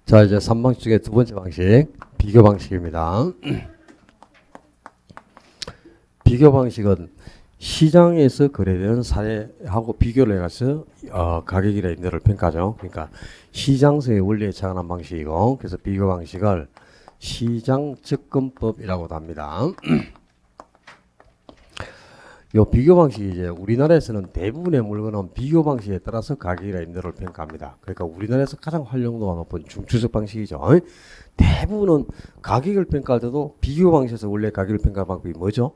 자, 이제 3방식 중에 두 번째 방식, 비교 방식입니다. 비교 방식은 시장에서 거래되는 사례하고 비교를 해서 가격이나 임대를 평가하죠. 그러니까 시장성의 원리에 착안한 방식이고, 그래서 비교 방식을 시장 접근법이라고도 합니다. 요 비교 방식이 이제 우리나라에서는 대부분의 물건은 비교 방식에 따라서 가격이나 임대를 평가합니다. 그러니까 우리나라에서 가장 활용도가 높은 중추적 방식이죠. 대부분은 가격을 평가할 때도 비교 방식에서 원래 가격을 평가하는 방법이 뭐죠?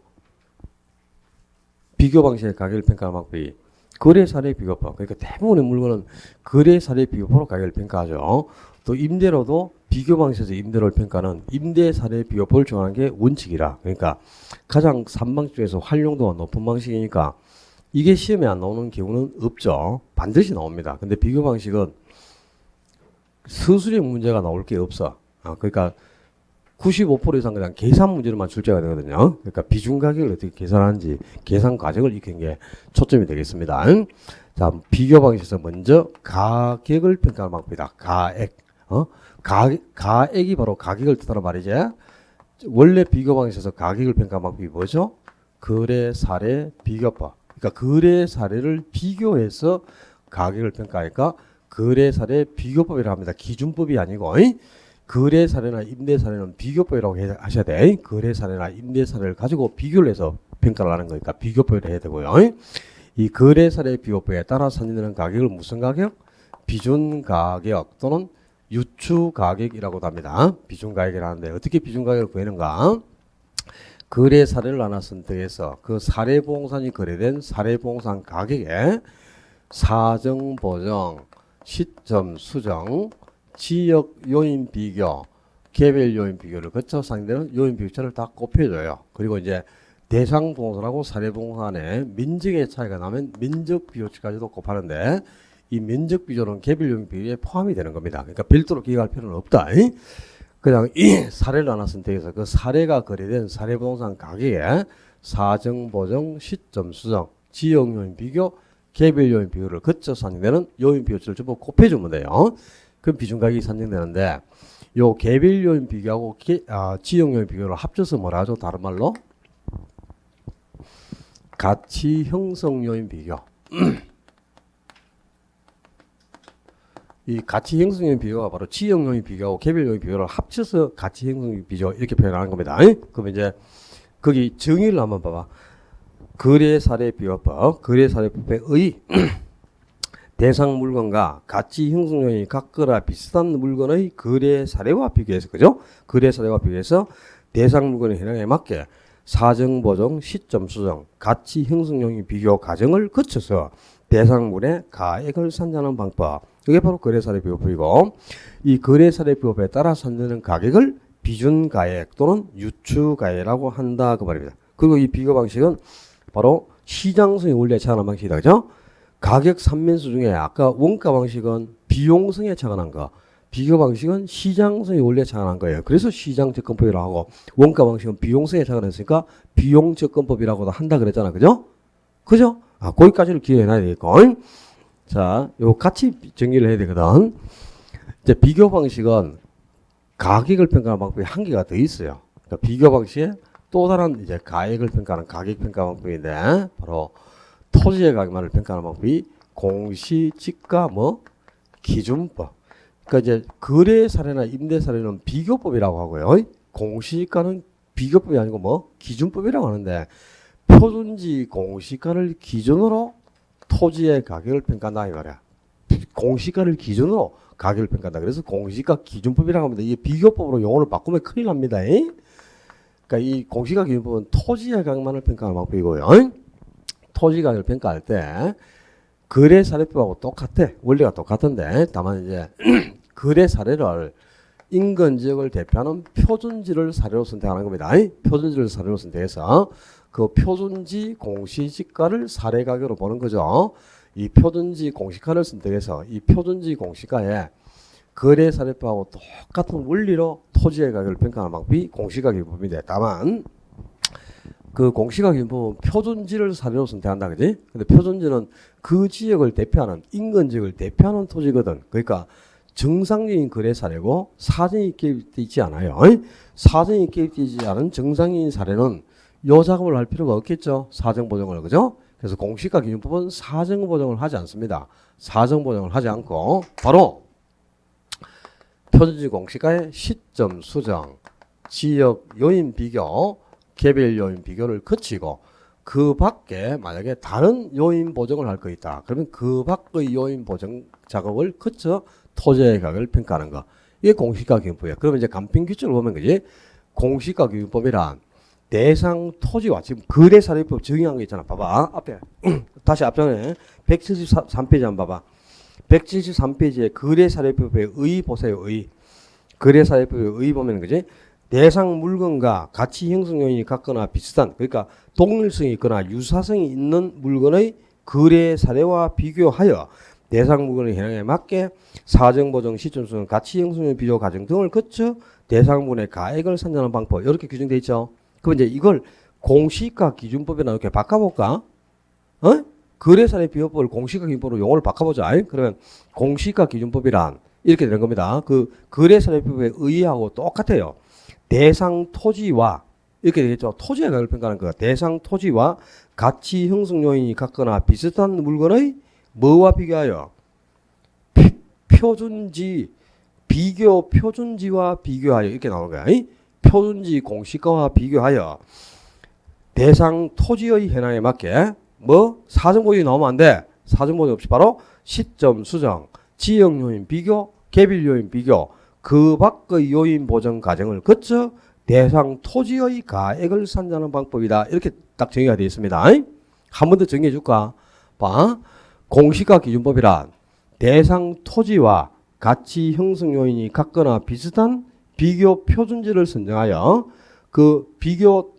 비교 방식의 가격을 평가하는 방법이 거래 사례 비교법. 그러니까 대부분의 물건은 거래 사례 비교법으로 가격을 평가하죠. 또 임대로도 비교 방식에서 임대를 평가하는 임대 사례 비교법을 정하는 게 원칙이라. 그러니까 가장 3방식 중에서 활용도가 높은 방식이니까 이게 시험에 안 나오는 경우는 없죠. 반드시 나옵니다. 근데 비교 방식은 서술의 문제가 나올 게 없어. 그러니까 95% 이상 그냥 계산 문제로만 출제가 되거든요. 그러니까 비중 가격을 어떻게 계산하는지 계산 과정을 익히는 게 초점이 되겠습니다. 자, 비교 방식에서 먼저 가격을 평가하는 방법이다. 가액. 가액이 바로 가격을 뜻하는 말이지. 원래 비교 방식에서 가격을 평가하는 방법이 뭐죠? 거래 사례 비교법. 그러니까 거래 사례를 비교해서 가격을 평가하니까 거래 사례 비교법이라고 합니다. 기준법이 아니고. 거래 사례나 임대 사례는 비교법이라고 하셔야 돼. 거래 사례나 임대 사례를 가지고 비교를 해서 평가를 하는 거니까 비교법이라 해야 되고요. 이 거래 사례 비교법에 따라 산정되는 가격을 무슨 가격? 비준 가격 또는 유추 가격이라고도 합니다. 비준 가격이라는데 어떻게 비준 가격을 구하는가? 거래 사례를 하나 선택해서 그 사례 부동산이 거래된 사례 부동산 가격에 사정 보정, 시점 수정, 지역 요인 비교, 개별 요인 비교를 거쳐 상대는 요인 비교차를 다 곱해줘요. 그리고 이제 대상 부동산하고 사례 부동산의 면적의 차이가 나면 면적 비교치까지도 곱하는데 이 면적 비교는 개별 요인 비교에 포함이 되는 겁니다. 그러니까 별도로 기억할 필요는 없다. 그냥 이 사례를 하나 선택해서 그 사례가 거래된 사례 부동산 가격에 사정 보정, 시점 수정, 지역 요인 비교, 개별 요인 비교를 거쳐 상대는 요인 비교치를 전부 곱해주면 돼요. 그럼 비중 가격이 산정되는데 요 개별 요인 비교하고 지역 요인 비교를 합쳐서 뭐라 하죠? 다른 말로 가치 형성 요인 비교. 이 가치 형성 요인 비교가 바로 지역 요인 비교하고 개별 요인 비교를 합쳐서 가치 형성 요인 비교 이렇게 표현하는 겁니다. 그럼 이제 거기 정의를 한번 봐봐. 거래 사례 비교법, 거래 사례법의 의 대상 물건과 가치 형성 요인이 같거나 비슷한 물건의 거래 사례와 비교해서, 그죠? 거래 사례와 비교해서 대상 물건의 현황에 맞게 사정 보정, 시점 수정, 가치 형성 요인 비교 과정을 거쳐서 대상물의 가액을 산정하는 방법. 이게 바로 거래 사례 비교법이고, 이 거래 사례 비교법에 따라 산정하는 가격을 비준 가액 또는 유추 가액이라고 한다 그 말입니다. 그리고 이 비교 방식은 바로 시장성의 원리에 착안한 방식이다, 그죠? 가격 삼면수 중에 아까 원가 방식은 비용성에 착안한 거, 비교 방식은 시장성의 원리에 착안한 거예요. 그래서 시장 접근법이라고 하고 원가 방식은 비용성에 착안했으니까 비용 접근법이라고도 한다 그랬잖아, 그죠? 그죠? 거기까지를 기억해놔야 되겠고, 자, 요 같이 정리를 해야 되거든. 이제 비교 방식은 가격을 평가하는 방법이 한 개가 더 있어요. 그러니까 비교 방식에 또 다른 이제 가액을 평가하는 가격 평가 방법인데 바로 토지의 가격만을 평가하는 방법이 공시지가 기준법. 그러니까 이제 거래 사례나 임대 사례는 비교법이라고 하고요. 공시지가는 비교법이 아니고 기준법이라고 하는데 표준지 공시가를 기준으로 토지의 가격을 평가한다 이 말이야. 공시가를 기준으로 가격을 평가한다. 그래서 공시가 기준법이라고 합니다. 이게 비교법으로 용어를 바꾸면 큰일 납니다. 그러니까 이 공시가 기준법은 토지의 가격만을 평가하는 방법이고요. 토지 가격을 평가할 때 거래 사례법하고 똑같아. 원리가 똑같은데 다만 이제 거래 사례를 인근 지역을 대표하는 표준지를 사례로 선택하는 겁니다. 표준지를 사례로 선택해서 그 표준지 공시지가를 사례 가격으로 보는 거죠. 이 표준지 공시가를 선택해서 이 표준지 공시가에 거래 사례법하고 똑같은 원리로 토지의 가격을 평가하는 방법이 공시가격법인데 다만 그 공시가격법은 표준지를 사례로 선택한다, 그지? 근데 표준지는 그 지역을 대표하는 인근 지역을 대표하는 토지거든. 그러니까 정상적인 거래 사례고 사정이 개입되어 있지 않아요. 사정이 개입되지 않은 정상적인 사례는 요 작업을 할 필요가 없겠죠. 사정 보정을. 그죠? 그래서 공시가 기준법은 사정 보정을 하지 않습니다. 사정 보정을 하지 않고 바로 표준지 공시가의 시점 수정, 지역 요인 비교, 개별 요인 비교를 거치고 그 밖에 만약에 다른 요인 보정을 할 거 있다. 그러면 그 밖의 요인 보정 작업을 거쳐 토지의 가격을 평가하는 거. 이게 공시가 기준법이에요. 그러면 이제 간편 규칙을 보면 그지? 공시가 기준법이란 대상 토지와 지금 거래사례법 정의한 거 있잖아. 봐봐. 앞에. 다시 앞전에 173페이지 한번 봐봐. 173페이지에 거래사례법의 의 보세요. 의. 거래사례법의 의 보면 그지? 대상 물건과 가치 형성 요인이 같거나 비슷한, 그러니까 동일성이 있거나 유사성이 있는 물건의 거래 사례와 비교하여 대상 물건의 현황에 맞게 사정 보정 시점 수정 가치 형성 요인 비교 과정 등을 거쳐 대상 물건의 가액을 산정하는 방법, 이렇게 규정되어 있죠. 그럼 이제 이걸 공시가 기준법이나 이렇게 바꿔볼까? 거래사례 비교법을 공시가 기준법으로 용어를 바꿔보자. 그러면 공시가 기준법이란 이렇게 되는 겁니다. 그 거래사례법에 의하고 똑같아요. 대상 토지와 이렇게 되겠죠. 토지의 가격을 평가하는 거야. 대상 토지와 가치 형성 요인이 같거나 비슷한 물건의 뭐와 비교하여? 표준지, 비교 표준지와 비교하여 이렇게 나오는 거야. 표준지 공시가와 비교하여 대상 토지의 현황에 맞게 뭐 사정보정이 나오면 안 돼. 사정보정 없이 바로 시점 수정, 지역 요인 비교, 개별 요인 비교, 그 밖의 요인 보정 과정을 거쳐 대상 토지의 가액을 산정하는 방법이다. 이렇게 딱 정의가 되어 있습니다. 한 번 더 정의해 줄까? 봐. 공시가 기준법이란 대상 토지와 가치 형성 요인이 같거나 비슷한 비교 표준지를 선정하여 그 비교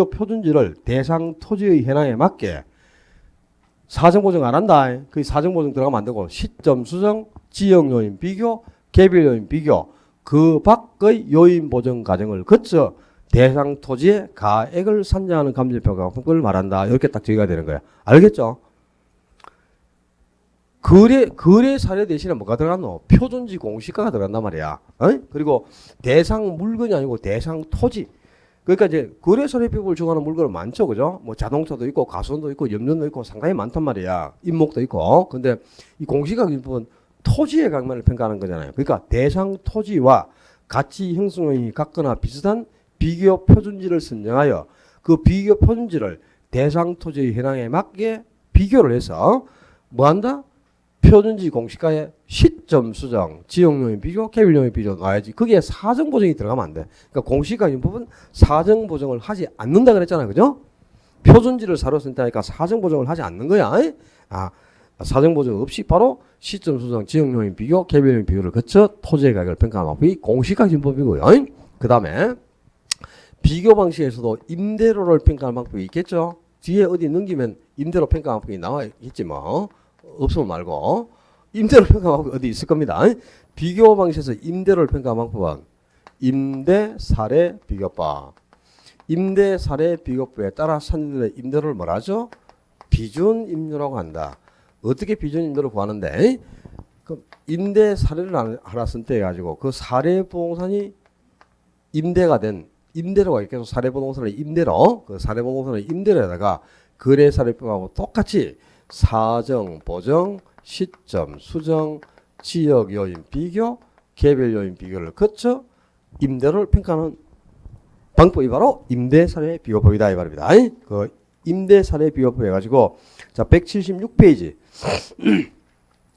표준지를 대상 토지의 현황에 맞게 사정 보정 안 한다. 그 사정 보정 들어가면 안 되고 시점 수정, 지역 요인 비교, 개별 요인 비교, 그 밖의 요인 보정 과정을 거쳐 대상 토지의 가액을 산정하는 감정평가를 말한다. 이렇게 딱 정의가 되는 거야. 알겠죠? 거래 사례 대신에 뭐가 들어갔노? 표준지 공시가가 들어간단 말이야. 그리고 대상 물건이 아니고 대상 토지. 그러니까 이제 거래 사례법을 적용하는 물건은 많죠. 그죠? 뭐 자동차도 있고 가수원도 있고 염료도 있고 상당히 많단 말이야. 인목도 있고. 근데 이 공시가 기준법은 토지의 강만을 평가하는 거잖아요. 그러니까 대상 토지와 가치 형성 요인이 같거나 비슷한 비교 표준지를 선정하여 그 비교 표준지를 대상 토지의 현황에 맞게 비교를 해서 뭐 한다? 표준지 공시가의 시점 수정, 지역 요인 비교, 개별 요인 비교 나와야지. 거기에 사정 보정이 들어가면 안 돼. 그러니까 공시가 기준법은 사정 보정을 하지 않는다 그랬잖아요. 그죠? 표준지를 사로 쓴다니까 사정 보정을 하지 않는 거야. 사정 보정 없이 바로 시점 수정, 지역 요인 비교, 개별 요인 비교를 거쳐 토지의 가격을 평가하는 방법이 공시가 기준법이고요. 그 다음에 비교 방식에서도 임대료를 평가하는 방법이 있겠죠. 뒤에 어디 넘기면 임대료 평가 방법이 나와 있겠지 뭐. 없으면 말고 임대료 평가 방법이 어디 있을 겁니다. 비교 방식에서 임대료를 평가하는 방법은 임대 사례 비교법. 임대 사례 비교법에 따라 산정된 임대료를 뭐라 하죠? 비준 임대료라고 한다. 어떻게 비준 임대료를 구하는데? 그 임대 사례를 하나 선택해 가지고 그 사례 부동산이 임대가 된 임대료가 계속 사례 부동산의 임대료, 그 사례 부동산의 임대료에다가 거래 사례법하고 똑같이 사정 보정, 시점 수정, 지역 요인 비교, 개별 요인 비교를 거쳐 임대료를 평가하는 방법이 바로 임대 사례 비교법이다 이 말입니다. 그 임대 사례 비교법 해가지고 자 176페이지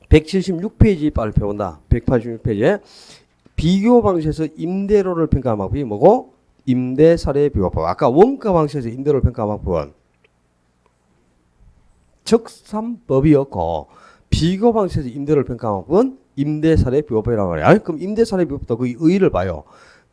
176페이지 빨리 배운다. 186페이지에 비교 방식에서 임대료를 평가하는 방법이 뭐고? 임대 사례 비교법. 아까 원가 방식에서 임대료를 평가하는 방법은 적산법이었고 비교 방식에서 임대료를 평가하는 방법은 임대 사례 비교법이라고 말이야. 그럼 임대 사례 비교법도 그 의의를 봐요.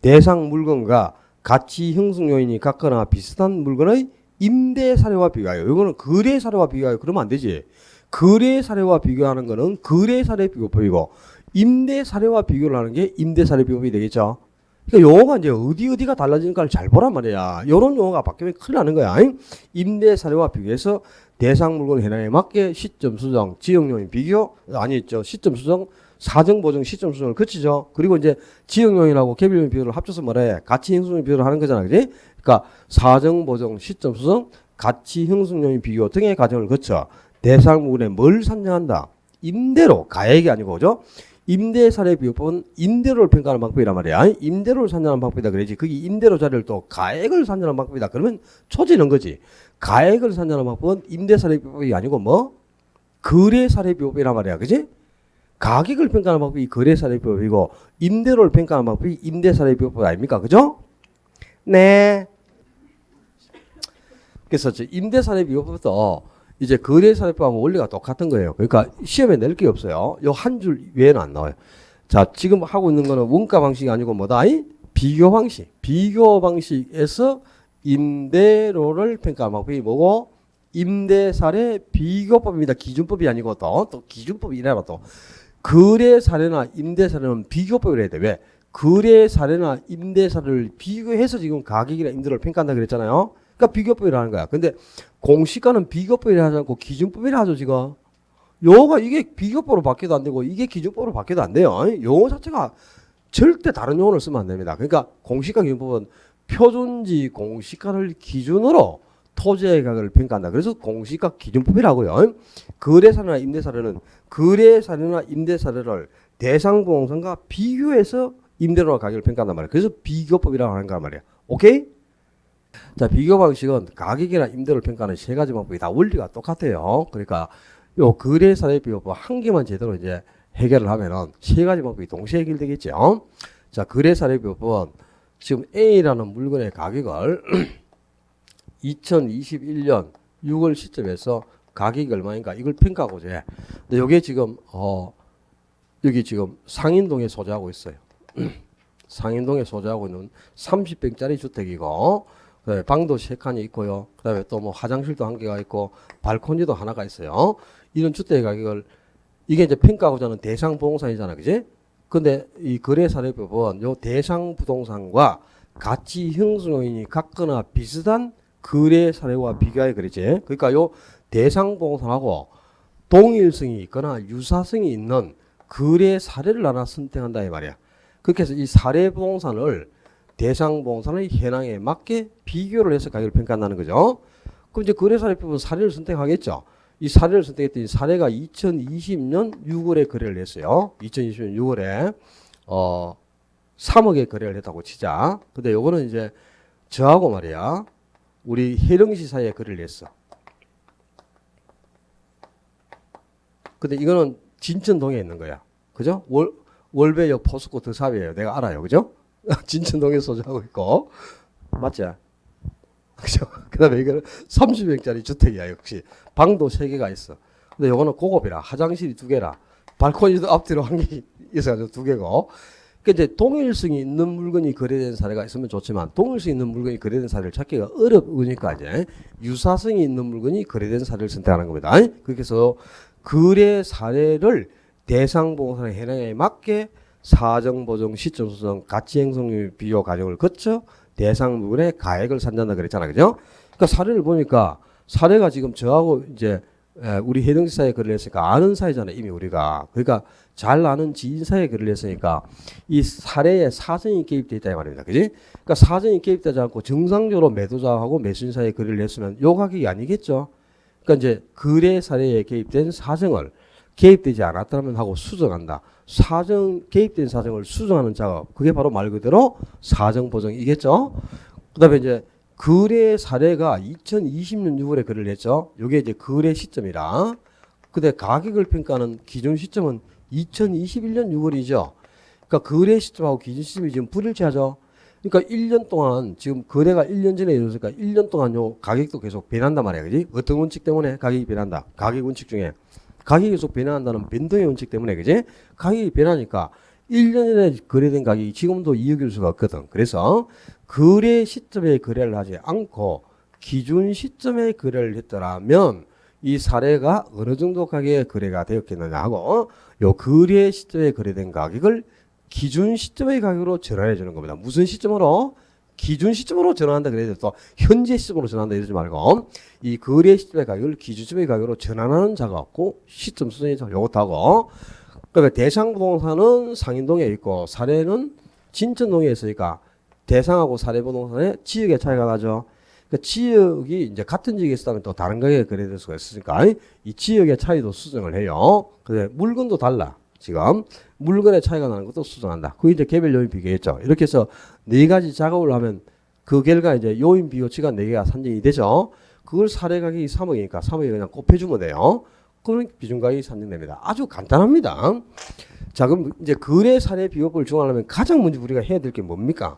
대상 물건과 가치 형성 요인이 같거나 비슷한 물건의 임대 사례와 비교하여. 이거는 거래 사례와 비교하여. 그러면 안 되지. 거래 사례와 비교하는 거는 거래 사례 비교법이고 임대 사례와 비교를 하는 게 임대 사례 비교법이 되겠죠. 그러니까 용어가 이제 어디가 달라지는가를 잘 보란 말이야. 이런 용어가 바뀌면 큰일 나는 거야. 임대 사례와 비교해서 대상 물건 현황에 맞게 시점 수정, 지역 요인 비교, 시점 수정, 사정 보정 시점 수정을 거치죠. 그리고 이제 지역요인하고 개별요인 비율을 합쳐서 뭐래? 가치 형성요인 비율을 하는 거잖아. 그지? 그러니까 사정 보정 시점 수정 가치 형성요인 비교 등의 과정을 거쳐 대상 부분에 뭘 산정한다? 임대료, 가액이 아니고, 그죠? 임대 사례 비교법은 임대료를 평가하는 방법이란 말이야. 임대료를 산정하는 방법이다 그러지. 그게 임대료 자료를 또 가액을 산정하는 방법이다. 그러면 초지는 거지. 가액을 산정하는 방법은 임대 사례 비교법이 아니고 뭐? 거래 사례 비교법이란 말이야. 그지? 가격을 평가하는 방법이 거래 사례 비교법이고 임대료를 평가하는 방법이 임대 사례 비교법 아닙니까? 그죠? 네. 그래서 임대 사례 비교법도 이제 거래 사례법하고 원리가 똑같은 거예요. 그러니까 시험에 낼 게 없어요. 요 한 줄 외에는 안 나와요. 자, 지금 하고 있는 거는 원가 방식이 아니고 뭐다? 비교 방식. 비교 방식에서 임대료를 평가하는 방법이 뭐고? 임대 사례 비교법입니다. 기준법이 아니고 또 기준법이래라 또. 거래 사례나 임대 사례는 비교법이라 해야 돼. 왜? 거래 사례나 임대 사례를 비교해서 지금 가격이나 임대료를 평가한다 그랬잖아요. 그러니까 비교법이라는 거야. 근데 공시가는 비교법이라 하지 않고 기준법이라 하죠, 지금. 요거가 이게 비교법으로 바뀌어도 안 되고 이게 기준법으로 바뀌어도 안 돼요. 용어 자체가 절대 다른 용어를 쓰면 안 됩니다. 그러니까 공시가 기준법은 표준지 공시가를 기준으로 토지의 가격을 평가한다. 그래서 공시가 기준법이라고요. 거래사례나 임대사례는 거래사례나 임대사례를 대상 부동산과 비교해서 임대료나 가격을 평가한단 말이에요. 그래서 비교법이라고 하는 거란 말이에요. 오케이? 자, 비교 방식은 가격이나 임대료를 평가하는 세 가지 방법이 다 원리가 똑같아요. 그러니까 요 거래 사례 비교법 한 개만 제대로 이제 해결을 하면은 세 가지 방법이 동시에 해결되겠죠. 자, 거래 사례 비교법은 지금 A라는 물건의 가격을 2021년 6월 시점에서 가격이 얼마인가 이걸 평가하고자 해. 근데 요게 지금 여기 지금 상인동에 소재하고 있어요. 상인동에 소재하고 있는 30평짜리 주택이고 방도 3칸이 있고요. 그다음에 또 뭐 화장실도 한 개가 있고 발코니도 하나가 있어요. 이런 주택의 가격을 이게 이제 평가하고자 하는 대상 부동산이잖아. 그지? 근데 이 거래사례법은 요 대상 부동산과 가치 형성 요인이 같거나 비슷한 거래 사례와 비교해 그러지. 그러니까 요 대상 부동산하고 동일성이 있거나 유사성이 있는 거래 사례를 하나 선택한다 이 말이야. 그렇게 해서 이 사례 부동산을 대상 부동산의 현황에 맞게 비교를 해서 가격을 평가한다는 거죠. 그럼 이제 거래사례법은 사례를 선택하겠죠. 이 사례를 선택했더니 사례가 2020년 6월에 거래를 했어요. 2020년 6월에 3억에 거래를 했다고 치자. 근데 요거는 이제 저하고 말이야. 우리 혜령시 사이에 거래를 했어. 근데 이거는 진천동에 있는 거야. 그죠? 월배역 포스코 드삽이에요. 내가 알아요. 그죠? 진천동에 소재하고 있고. 맞지? 그죠? 그 다음에 이거는 30평짜리 주택이야. 역시. 방도 3개가 있어. 근데 요거는 고급이라. 화장실이 2개라. 발코니도 앞뒤로 1개 있어가지고 2개고. 그러니까 이제 동일성이 있는 물건이 거래된 사례가 있으면 좋지만 동일성이 있는 물건이 거래된 사례를 찾기가 어렵으니까 이제 유사성이 있는 물건이 거래된 사례를 선택하는 겁니다. 그렇게 해서 거래 사례를 대상 부동산의 현황에 맞게 사정, 보정, 시점 수정, 가치 형성률 비교 과정을 거쳐 대상 부분의 가액을 산정한다 그랬잖아. 그죠? 그러니까 사례를 보니까 사례가 지금 저하고 이제 우리 혜정씨 사이에 거래를 했으니까 아는 사이잖아 이미 우리가. 그러니까 잘 아는 지인 사이에 거래를 했으니까 이 사례에 사정이 개입되어 있다 이 말입니다. 그지? 그러니까 사정이 개입되지 않고 정상적으로 매도자하고 매수인 사이에 거래를 했으면 요 가격이 아니겠죠. 그러니까 이제 거래 사례에 개입된 사정을 개입되지 않았다면 하고 수정한다. 사정 개입된 사정을 수정하는 작업. 그게 바로 말 그대로 사정 보정이겠죠. 그다음에 이제 거래 사례가 2020년 6월에 거래를 했죠. 이게 이제 거래 시점이라. 근데 가격을 평가하는 기준 시점은 2021년 6월이죠. 그러니까 거래 시점하고 기준 시점이 지금 불일치하죠. 그러니까 1년 동안 지금 거래가 1년 전에 이루어졌으니까 1년 동안 요 가격도 계속 변한단 말이야. 그지? 어떤 원칙 때문에 가격이 변한다. 가격 원칙 중에 가격이 계속 변화한다는 변동의 원칙 때문에 그지? 가격이 변하니까 1년 전에 거래된 가격이 지금도 이어질 수가 없거든. 그래서 거래 시점에 거래를 하지 않고 기준 시점에 거래를 했더라면 이 사례가 어느 정도 가격에 거래가 되었겠느냐 하고 요 거래 시점에 거래된 가격을 기준 시점의 가격으로 전환해 주는 겁니다. 무슨 시점으로? 기준 시점으로 전환한다 그래야 돼. 또 현재 시점으로 전환한다 이러지 말고 이 거래 시점의 가격을 기준 시점의 가격으로 전환하는 작업, 고 시점 수준이죠. 요것도 하고 그러니까 대상 부동산은 상인동에 있고 사례는 진천동에 있으니까 대상하고 사례 부동산의 지역의 차이가 나죠. 그러니까 지역이 이제 같은 지역에 있다면 또 다른 가격에 거래될 수가 있으니까 이 지역의 차이도 수정을 해요. 근데 물건도 달라. 지금 물건의 차이가 나는 것도 수정한다. 그게 이제 개별 요인 비교했죠. 이렇게 해서 네 가지 작업을 하면 그 결과 이제 요인 비교치가 4개가 산정이 되죠. 그걸 사례 가격이 3억이니까 3억이 그냥 곱해주면 돼요. 그럼 비중 가격이 산정됩니다. 아주 간단합니다. 자, 그럼 이제 거래 사례 비교법을 적용하려면 가장 먼저 우리가 해야 될 게 뭡니까?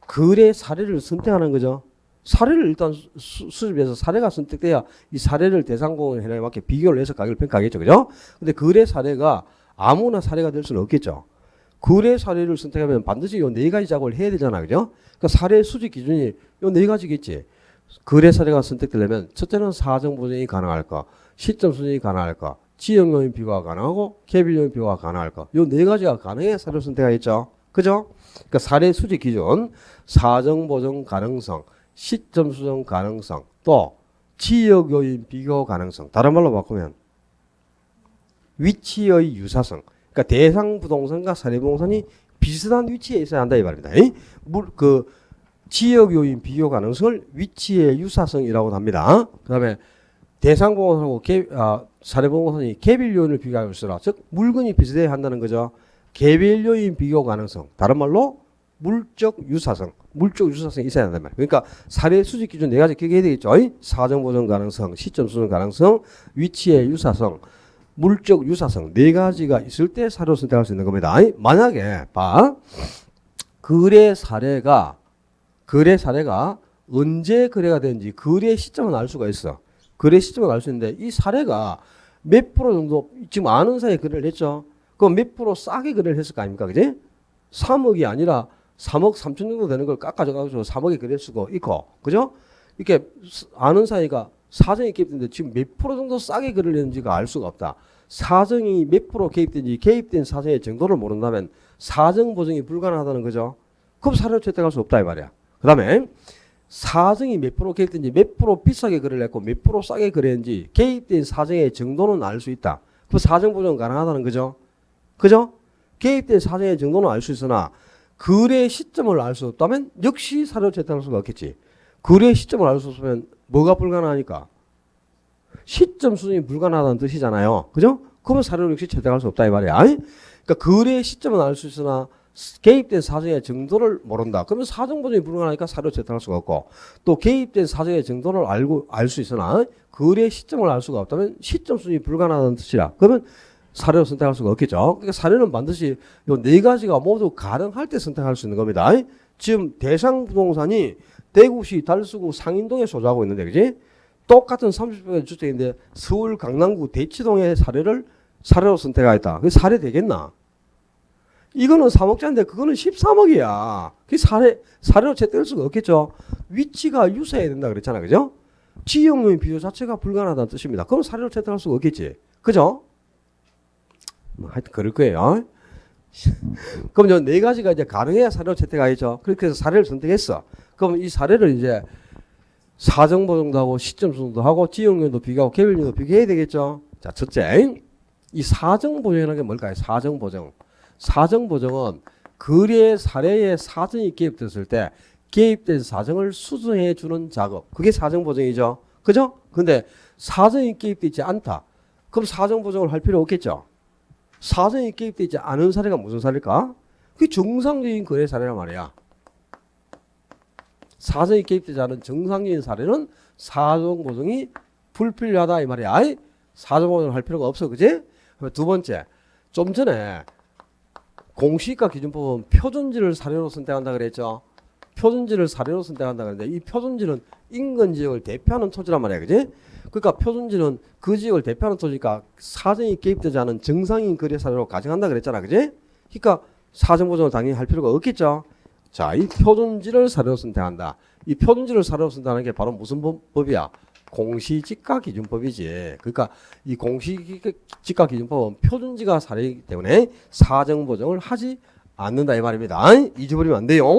거래 사례를 선택하는 거죠. 사례를 일단 수집해서 사례가 선택돼야 이 사례를 대상공을 해나에 맞게 비교를 해서 가격을 평가하겠죠. 그죠? 근데 거래 사례가 아무나 사례가 될 수는 없겠죠. 거래 사례를 선택하면 반드시 요 4가지 작업을 해야 되잖아. 그죠? 그러니까 사례 수집 기준이 요 4가지겠지. 거래 사례가 선택되려면 첫째는 사정 보정이 가능할까? 시점 수정이 가능할까? 지역 요인 비교가 가능하고 개별 요인 비교가 가능할까? 요 4가지가 가능해야 사례를 선택하겠죠. 그죠? 그러니까 사례 수집 기준, 사정 보정 가능성, 시점 수정 가능성, 또 지역 요인 비교 가능성. 다른 말로 바꾸면 위치의 유사성. 그러니까 대상 부동산과 사례 부동산이 비슷한 위치에 있어야 한다 이 말입니다. 그 지역 요인 비교 가능성을 위치의 유사성이라고 합니다. 그다음에 대상 부동산하고 사례 부동산이 개별 요인을 비교할 수라, 즉 물건이 비슷해야 한다는 거죠. 개별 요인 비교 가능성. 다른 말로 물적 유사성이 있어야 한단 말이에요. 그러니까 사례 수집 기준 4가지 기억해야 되겠죠. 사정 보정 가능성, 시점 수정 가능성, 위치의 유사성, 물적 유사성 4가지가 있을 때 사례를 선택할 수 있는 겁니다. 만약에 거래 사례가 언제 거래가 되는지 거래 시점은 알 수가 있어. 거래 시점은 알 수 있는데 이 사례가 몇 프로 정도 지금 아는 사이에 거래를 했죠. 그럼 몇 프로 싸게 거래를 했을 거 아닙니까? 그지? 3억이 아니라 3억 3천 정도 되는 걸 깎아줘가지고 3억에 거래할 수가 있고, 그죠? 이렇게 아는 사이가 사정이 개입되는데 지금 몇 프로 정도 싸게 거래를 했는지가 알 수가 없다. 사정이 몇 프로 개입된지 개입된 사정의 정도를 모른다면 사정 보정이 불가능하다는 거죠. 그럼 사례를 채택할 수 없다 이 말이야. 그 다음에 사정이 몇 프로 개입된지 몇 프로 비싸게 거래를 했고 몇 프로 싸게 거래했는지 개입된 사정의 정도는 알 수 있다. 그럼 사정 보정 가능하다는 거죠. 그죠? 개입된 사정의 정도는 알 수 있으나 거래 시점을 알 수 없다면 역시 사례를 채택할 수가 없겠지. 거래 시점을 알 수 없으면 뭐가 불가능하니까? 시점 수정이 불가능하다는 뜻이잖아요. 그죠? 그러면 사례를 역시 채택할 수 없다 이 말이야. 그러니까 거래 시점은 알 수 있으나 개입된 사정의 정도를 모른다. 그러면 사정 보정이 불가능하니까 사례를 채택할 수가 없고, 또 개입된 사정의 정도를 알 수 있으나 거래 시점을 알 수가 없다면 시점 수정이 불가능하다는 뜻이라. 그러면 사례를 선택할 수가 없겠죠. 그러니까 사례는 반드시 이 4가지가 모두 가능할 때 선택할 수 있는 겁니다. 지금 대상 부동산이 대구시 달수구 상인동에 소재하고 있는데, 그지? 똑같은 30평의 주택인데 서울 강남구 대치동의 사례로 선택하겠다. 그게 사례 되겠나? 이거는 3억짜리인데 그거는 13억이야. 그게 사례로 채택할 수가 없겠죠. 위치가 유사해야 된다 그랬잖아. 그죠? 지역 요인 비교 자체가 불가능하다는 뜻입니다. 그럼 사례로 채택할 수가 없겠지. 그죠? 하여튼 그럴 거예요. 그럼 저 4가지가 이제 가능해야 사례로 채택하겠죠. 그렇게 해서 사례를 선택했어. 그럼 이 사례를 이제 사정 보정도 하고 시점 수정도 하고 지역 요인도 비교하고 개별 요인도 비교해야 되겠죠. 자, 첫째, 이 사정 보정이라는 게 뭘까요? 사정 보정. 사정 보정은 거래 사례에 사정이 개입됐을 때 개입된 사정을 수정해 주는 작업. 그게 사정 보정이죠. 그죠? 근데 사정이 개입되지 않다. 그럼 사정 보정을 할 필요 없겠죠. 사정이 개입되지 않은 사례가 무슨 사례일까? 그게 정상적인 거래 사례란 말이야. 사정이 개입되지 않은 정상적인 사례는 사정 보정이 불필요하다 이 말이야. 사정 보정을 할 필요가 없어. 그지? 두 번째, 좀 전에 공시가 기준법은 표준지를 사례로 선택한다 그랬죠. 표준지를 사례로 선택한다 그랬는데 이 표준지는 인근 지역을 대표하는 토지란 말이야. 그지? 그러니까 표준지는 그 지역을 대표하는 토지니까 사정이 개입되지 않은 정상인 거래 사례로 가정한다 그랬잖아. 그지? 그러니까 사정 보정을 당연히 할 필요가 없겠죠. 자, 이 표준지를 사례로 선택한다. 이 표준지를 사례로 선택하는 게 바로 무슨 법이야? 공시지가기준법이지. 그러니까 이 공시지가기준법은 표준지가 사례이기 때문에 사정 보정을 하지 않는다 이 말입니다. 잊어버리면 안 돼요.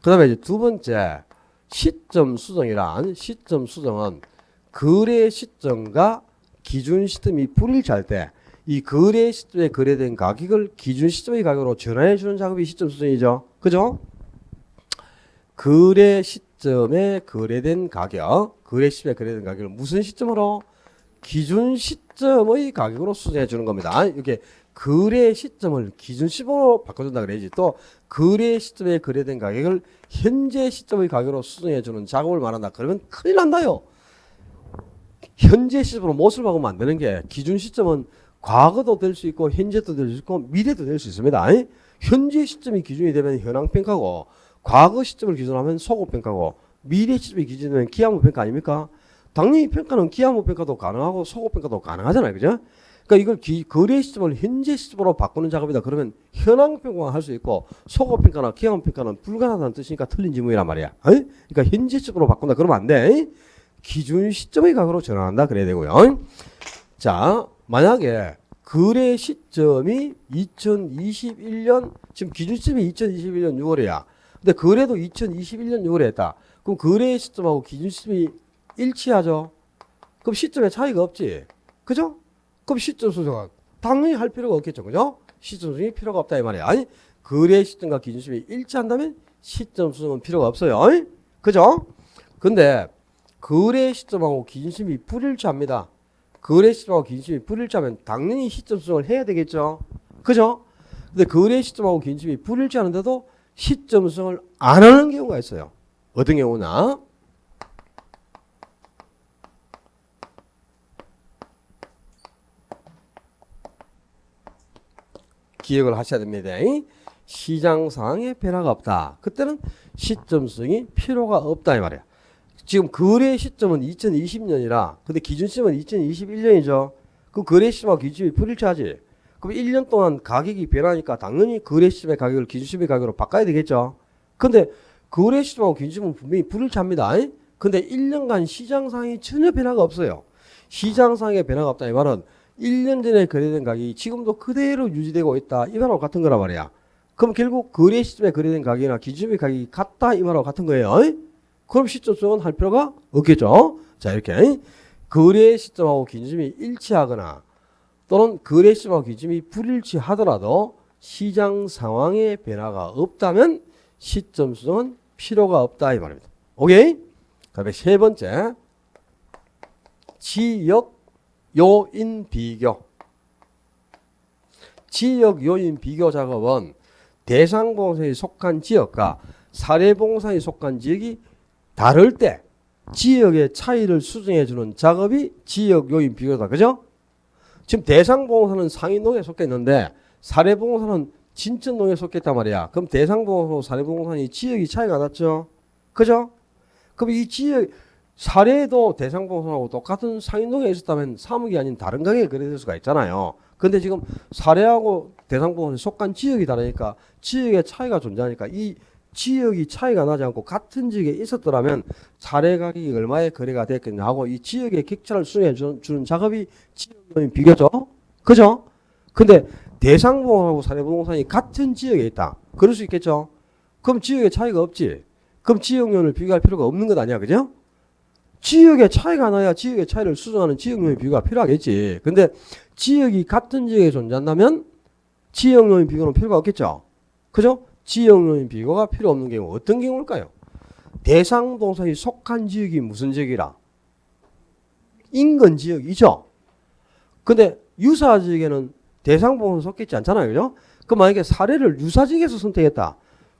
그 다음에 이제 두 번째, 시점 수정이란, 시점 수정은 거래 시점과 기준 시점이 불일치할 때 이 거래 시점에 거래된 가격을 기준 시점의 가격으로 전환해 주는 작업이 시점 수정이죠. 그죠? 거래 시점에 거래된 가격, 거래 시점에 거래된 가격을 무슨 시점으로? 기준 시점의 가격으로 수정해 주는 겁니다. 이렇게 거래 시점을 기준 시점으로 바꿔준다 그래야지. 또 거래 시점에 거래된 가격을 현재 시점의 가격으로 수정해 주는 작업을 말한다. 그러면 큰일 난다요. 현재 시점으로 못을 박으면 안 되는 게 기준 시점은 과거도 될 수 있고 현재도 될 수 있고 미래도 될 수 있습니다. 현재 시점이 기준이 되면 현황평가고 과거 시점을 기준하면 소고평가고 미래 시점이 기준되면 기하무평가 아닙니까? 당연히 평가는 기하무평가도 가능하고 소고평가도 가능하잖아요. 그죠? 그러니까 이걸 거래 시점을 현재 시점으로 바꾸는 작업이다. 그러면 현황평가만 할 수 있고 소고평가나 기하무평가는 불가능하다는 뜻이니까 틀린 지문이란 말이야. 그러니까 현재 시점으로 바꾼다. 그러면 안 돼. 기준 시점의 가격으로 전환한다. 그래야 되고요. 자, 만약에 거래 시점이 2021년 지금 기준 시점이 2021년 6월이야. 근데 거래도 2021년 6월에 했다. 그럼 거래 시점하고 기준 시점이 일치하죠. 그럼 시점에 차이가 없지. 그죠? 그럼 시점 수정은 당연히 할 필요가 없겠죠. 그죠? 시점 수정이 필요가 없다 이 말이야. 아니, 거래 시점과 기준 시점이 일치한다면 시점 수정은 필요가 없어요. 그죠? 근데 거래 시점하고 기준 시점이 불일치합니다. 거래 시점하고 기준 시점이 불일치하면 당연히 시점 수정을 해야 되겠죠. 그죠? 근데 거래 시점하고 기준 시점이 불일치하는데도 시점 수정을 안 하는 경우가 있어요. 어떤 경우나 기억을 하셔야 됩니다. 시장 상황에 변화가 없다. 그때는 시점 수정이 필요가 없다 이 말이야. 지금 거래 시점은 2020년이라 근데 기준 시점은 2021년이죠. 그 거래 시점하고 기준 시점이 불일치하지. 그럼 1년 동안 가격이 변하니까 당연히 거래 시점의 가격을 기준 시점의 가격으로 바꿔야 되겠죠. 근데 거래 시점하고 기준 시점은 분명히 불일치합니다. 근데 1년간 시장 상황이 전혀 변화가 없어요. 시장 상황에 변화가 없다 이 말은 1년 전에 거래된 가격이 지금도 그대로 유지되고 있다. 이 말하고 같은 거란 말이야. 그럼 결국 거래 시점에 거래된 가격이나 기준 시점의 가격이 같다. 이 말하고 같은 거예요. 그럼 시점 수정은 할 필요가 없겠죠. 자, 이렇게 거래 시점하고 기준 시점이 일치하거나 또는 거래 시점하고 기준 시점이 불일치하더라도 시장 상황에 변화가 없다면 시점 수정은 필요가 없다 이 말입니다. 오케이? 그다음에 세 번째 지역 요인 비교. 지역 요인 비교 작업은 대상 봉사에 속한 지역과 사례 봉사에 속한 지역이 다를 때 지역의 차이를 수정해 주는 작업이 지역 요인 비교다. 그죠? 지금 대상 봉사는 상인동에 속해 있는데 사례 봉사는 진천동에 속해 있단 말이야. 그럼 대상 봉사하고 사례 봉사는 지역이 차이가 났죠. 그죠? 그럼 이 지역 사례도 대상 봉사하고 똑같은 상인동에 있었다면 사무기 아닌 다른 가게에 거래될 수가 있잖아요. 근데 지금 사례하고 대상 봉사에 속한 지역이 다르니까 지역의 차이가 존재하니까 이 지역이 차이가 나지 않고 같은 지역에 있었더라면 사례 가격이 얼마에 거래가 됐겠냐 하고 이 지역의 격차를 수정해 주는 작업이 지역요인 비교죠. 그죠? 근데 대상 봉사하고 사례 봉사이 같은 지역에 있다. 그럴 수 있겠죠. 그럼 지역에 차이가 없지. 그럼 지역요인을 비교할 필요가 없는 것 아니야. 그죠? 지역의 차이가 나야 지역의 차이를 수정하는 지역요인 비교가 필요하겠지. 근데 지역이 같은 지역에 존재한다면 지역요인 비교는 필요가 없겠죠. 그죠? 지역요인 비교가 필요 없는 경우 어떤 경우일까요? 대상 동사에 속한 지역이 무슨 지역이라? 인근 지역이죠. 근데 유사 지역에는 대상 동사에 속했지 않잖아요. 그죠? 그 만약에 사례를 유사 지역에서 선택했다.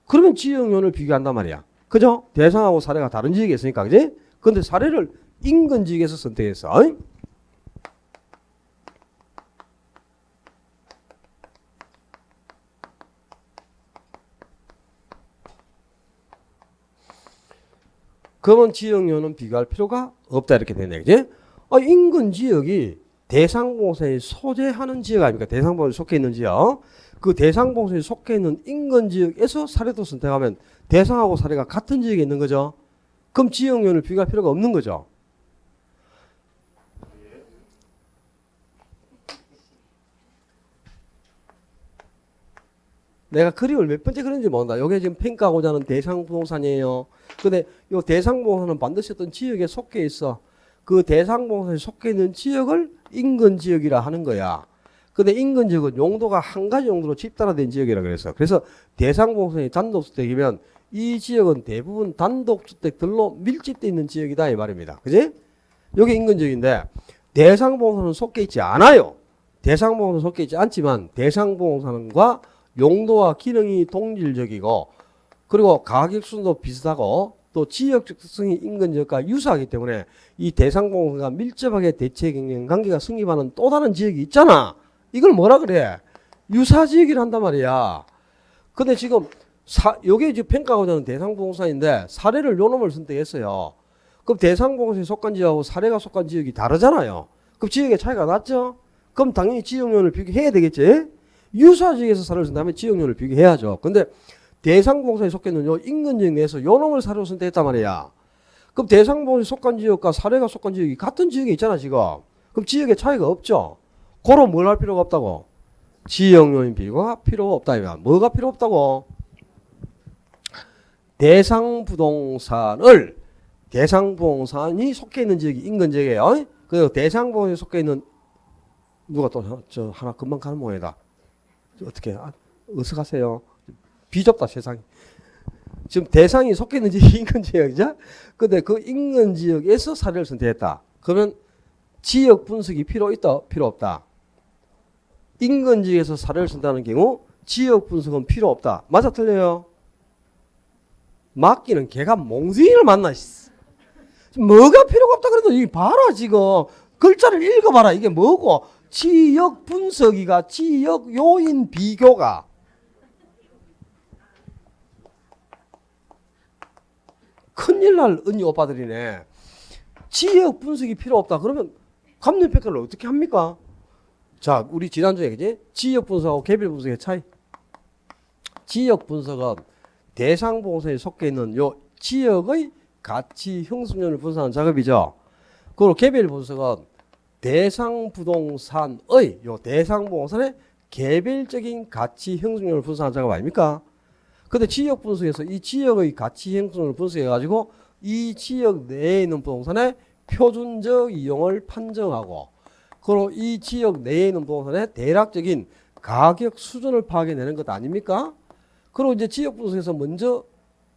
그러면 지역요인을 비교한단 말이야. 그죠? 대상하고 사례가 다른 지역에 있으니까. 그지? 근데 사례를 인근 지역에서 선택했어. 그러면 지역요인은 비교할 필요가 없다 이렇게 되네. 그지? 인근 지역이 대상봉사에 소재하는 지역 아닙니까? 대상봉사에 속해 있는 지역. 그 대상봉사에 속해 있는 인근 지역에서 사례도 선택하면 대상하고 사례가 같은 지역에 있는 거죠. 그럼 지역요인을 비교할 필요가 없는 거죠. 내가 그림을 몇 번째 그렸는지 모른다. 이게 지금 평가하고자 하는 대상부동산이에요. 근데 이 대상부동산은 반드시 어떤 지역에 속해 있어. 그 대상부동산에 속해 있는 지역을 인근 지역이라 하는 거야. 근데 인근 지역은 용도가 한 가지 용도로 집단화된 지역이라 그래서 대상봉선이 단독주택이면 이 지역은 대부분 단독주택들로 밀집되어 있는 지역이다 이 말입니다. 그지? 여기 인근 지역인데 대상봉선은 속해 있지 않아요. 대상봉선은 속해 있지 않지만 대상봉선과 용도와 기능이 동질적이고 그리고 가격순도 비슷하고 또 지역적 특성이 인근 지역과 유사하기 때문에 이 대상봉선과 밀접하게 대체 경쟁 관계가 성립하는 또 다른 지역이 있잖아. 이걸 뭐라 그래? 유사지역이라 한단 말이야. 근데 지금 요게 지금 평가하고자 하는 대상봉선인데 사례를 요 놈을 선택했어요. 그럼 대상봉선에 속한 지역하고 사례가 속한 지역이 다르잖아요. 그럼 지역의 차이가 났죠? 그럼 당연히 지역면을 비교해야 되겠지? 유사지역에서 사례를 선택하면 지역면을 비교해야죠. 근데 대상봉선에 속해 있는 요 인근 지역 내에서 요 놈을 사례로 선택했단 말이야. 그럼 대상봉선에 속한 지역과 사례가 속한 지역이 같은 지역에 있잖아 지금. 그럼 지역의 차이가 없죠. 고로 뭘 할 필요가 없다고? 지역 요인 비교가 필요가 없다. 이면 뭐가 필요 없다고? 대상부동산이 속해 있는 지역이 인근 지역이에요. 그 대상부동산에 속해 있는 누가 또 저 하나 금방 가는 모양이다. 어떻게 어서 가세요. 비좁다 세상이. 지금 대상이 속해 있는 지역이 인근 지역이죠. 근데 그 인근 지역에서 사례를 선택했다. 그러면 지역 분석이 필요 있다, 필요 없다. 인근 지역에서 사례를 선택하는 경우 지역 분석은 필요 없다. 맞아 틀려요? 맡기는 개가 몽둥이를 만나. 뭐가 필요가 없다 그래도 이 봐라 지금 글자를 읽어봐라. 이게 뭐고? 지역 분석이가 지역 요인 비교가 큰일 날 언니 오빠들이네. 지역 분석이 필요 없다. 그러면 감정평가를 어떻게 합니까? 자, 우리 지난주에 그지? 지역 분석하고 개별 분석의 차이. 지역 분석은 대상봉선에 속해 있는 요 지역의 가치 형성률을 분석하는 작업이죠. 그리고 개별 분석은 대상부동산의 요 대상부동산의 개별적인 가치 형성률을 분석하는 작업 아닙니까? 근데 지역 분석에서 이 지역의 가치 형성률을 분석해 가지고 이 지역 내에 있는 부동산의 표준적 이용을 판정하고 그리고 이 지역 내에 있는 부동산의 대략적인 가격 수준을 파악해내는 것 아닙니까? 그리고 이제 지역 분석에서 먼저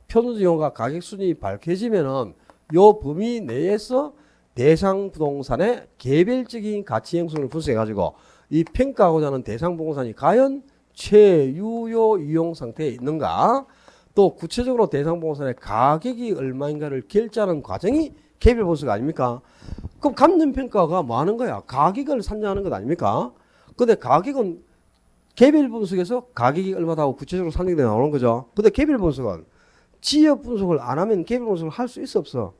표준적 이용과 가격 수준이 밝혀지면은 요 범위 내에서 대상 부동산의 개별적인 가치 형성을 분석해 가지고 이 평가하고자 하는 대상 부동산이 과연 최유효 이용 상태에 있는가, 또 구체적으로 대상 부동산의 가격이 얼마인가를 결제하는 과정이 개별 분석 아닙니까? 그럼 감정평가가 뭐 하는 거야? 가격을 산정하는 것 아닙니까? 근데 가격은 개별 분석에서 가격이 얼마다고 구체적으로 산정돼 나오는 거죠. 근데 개별 분석은 지역 분석을 안 하면 개별 분석을 할 수 있어 없어?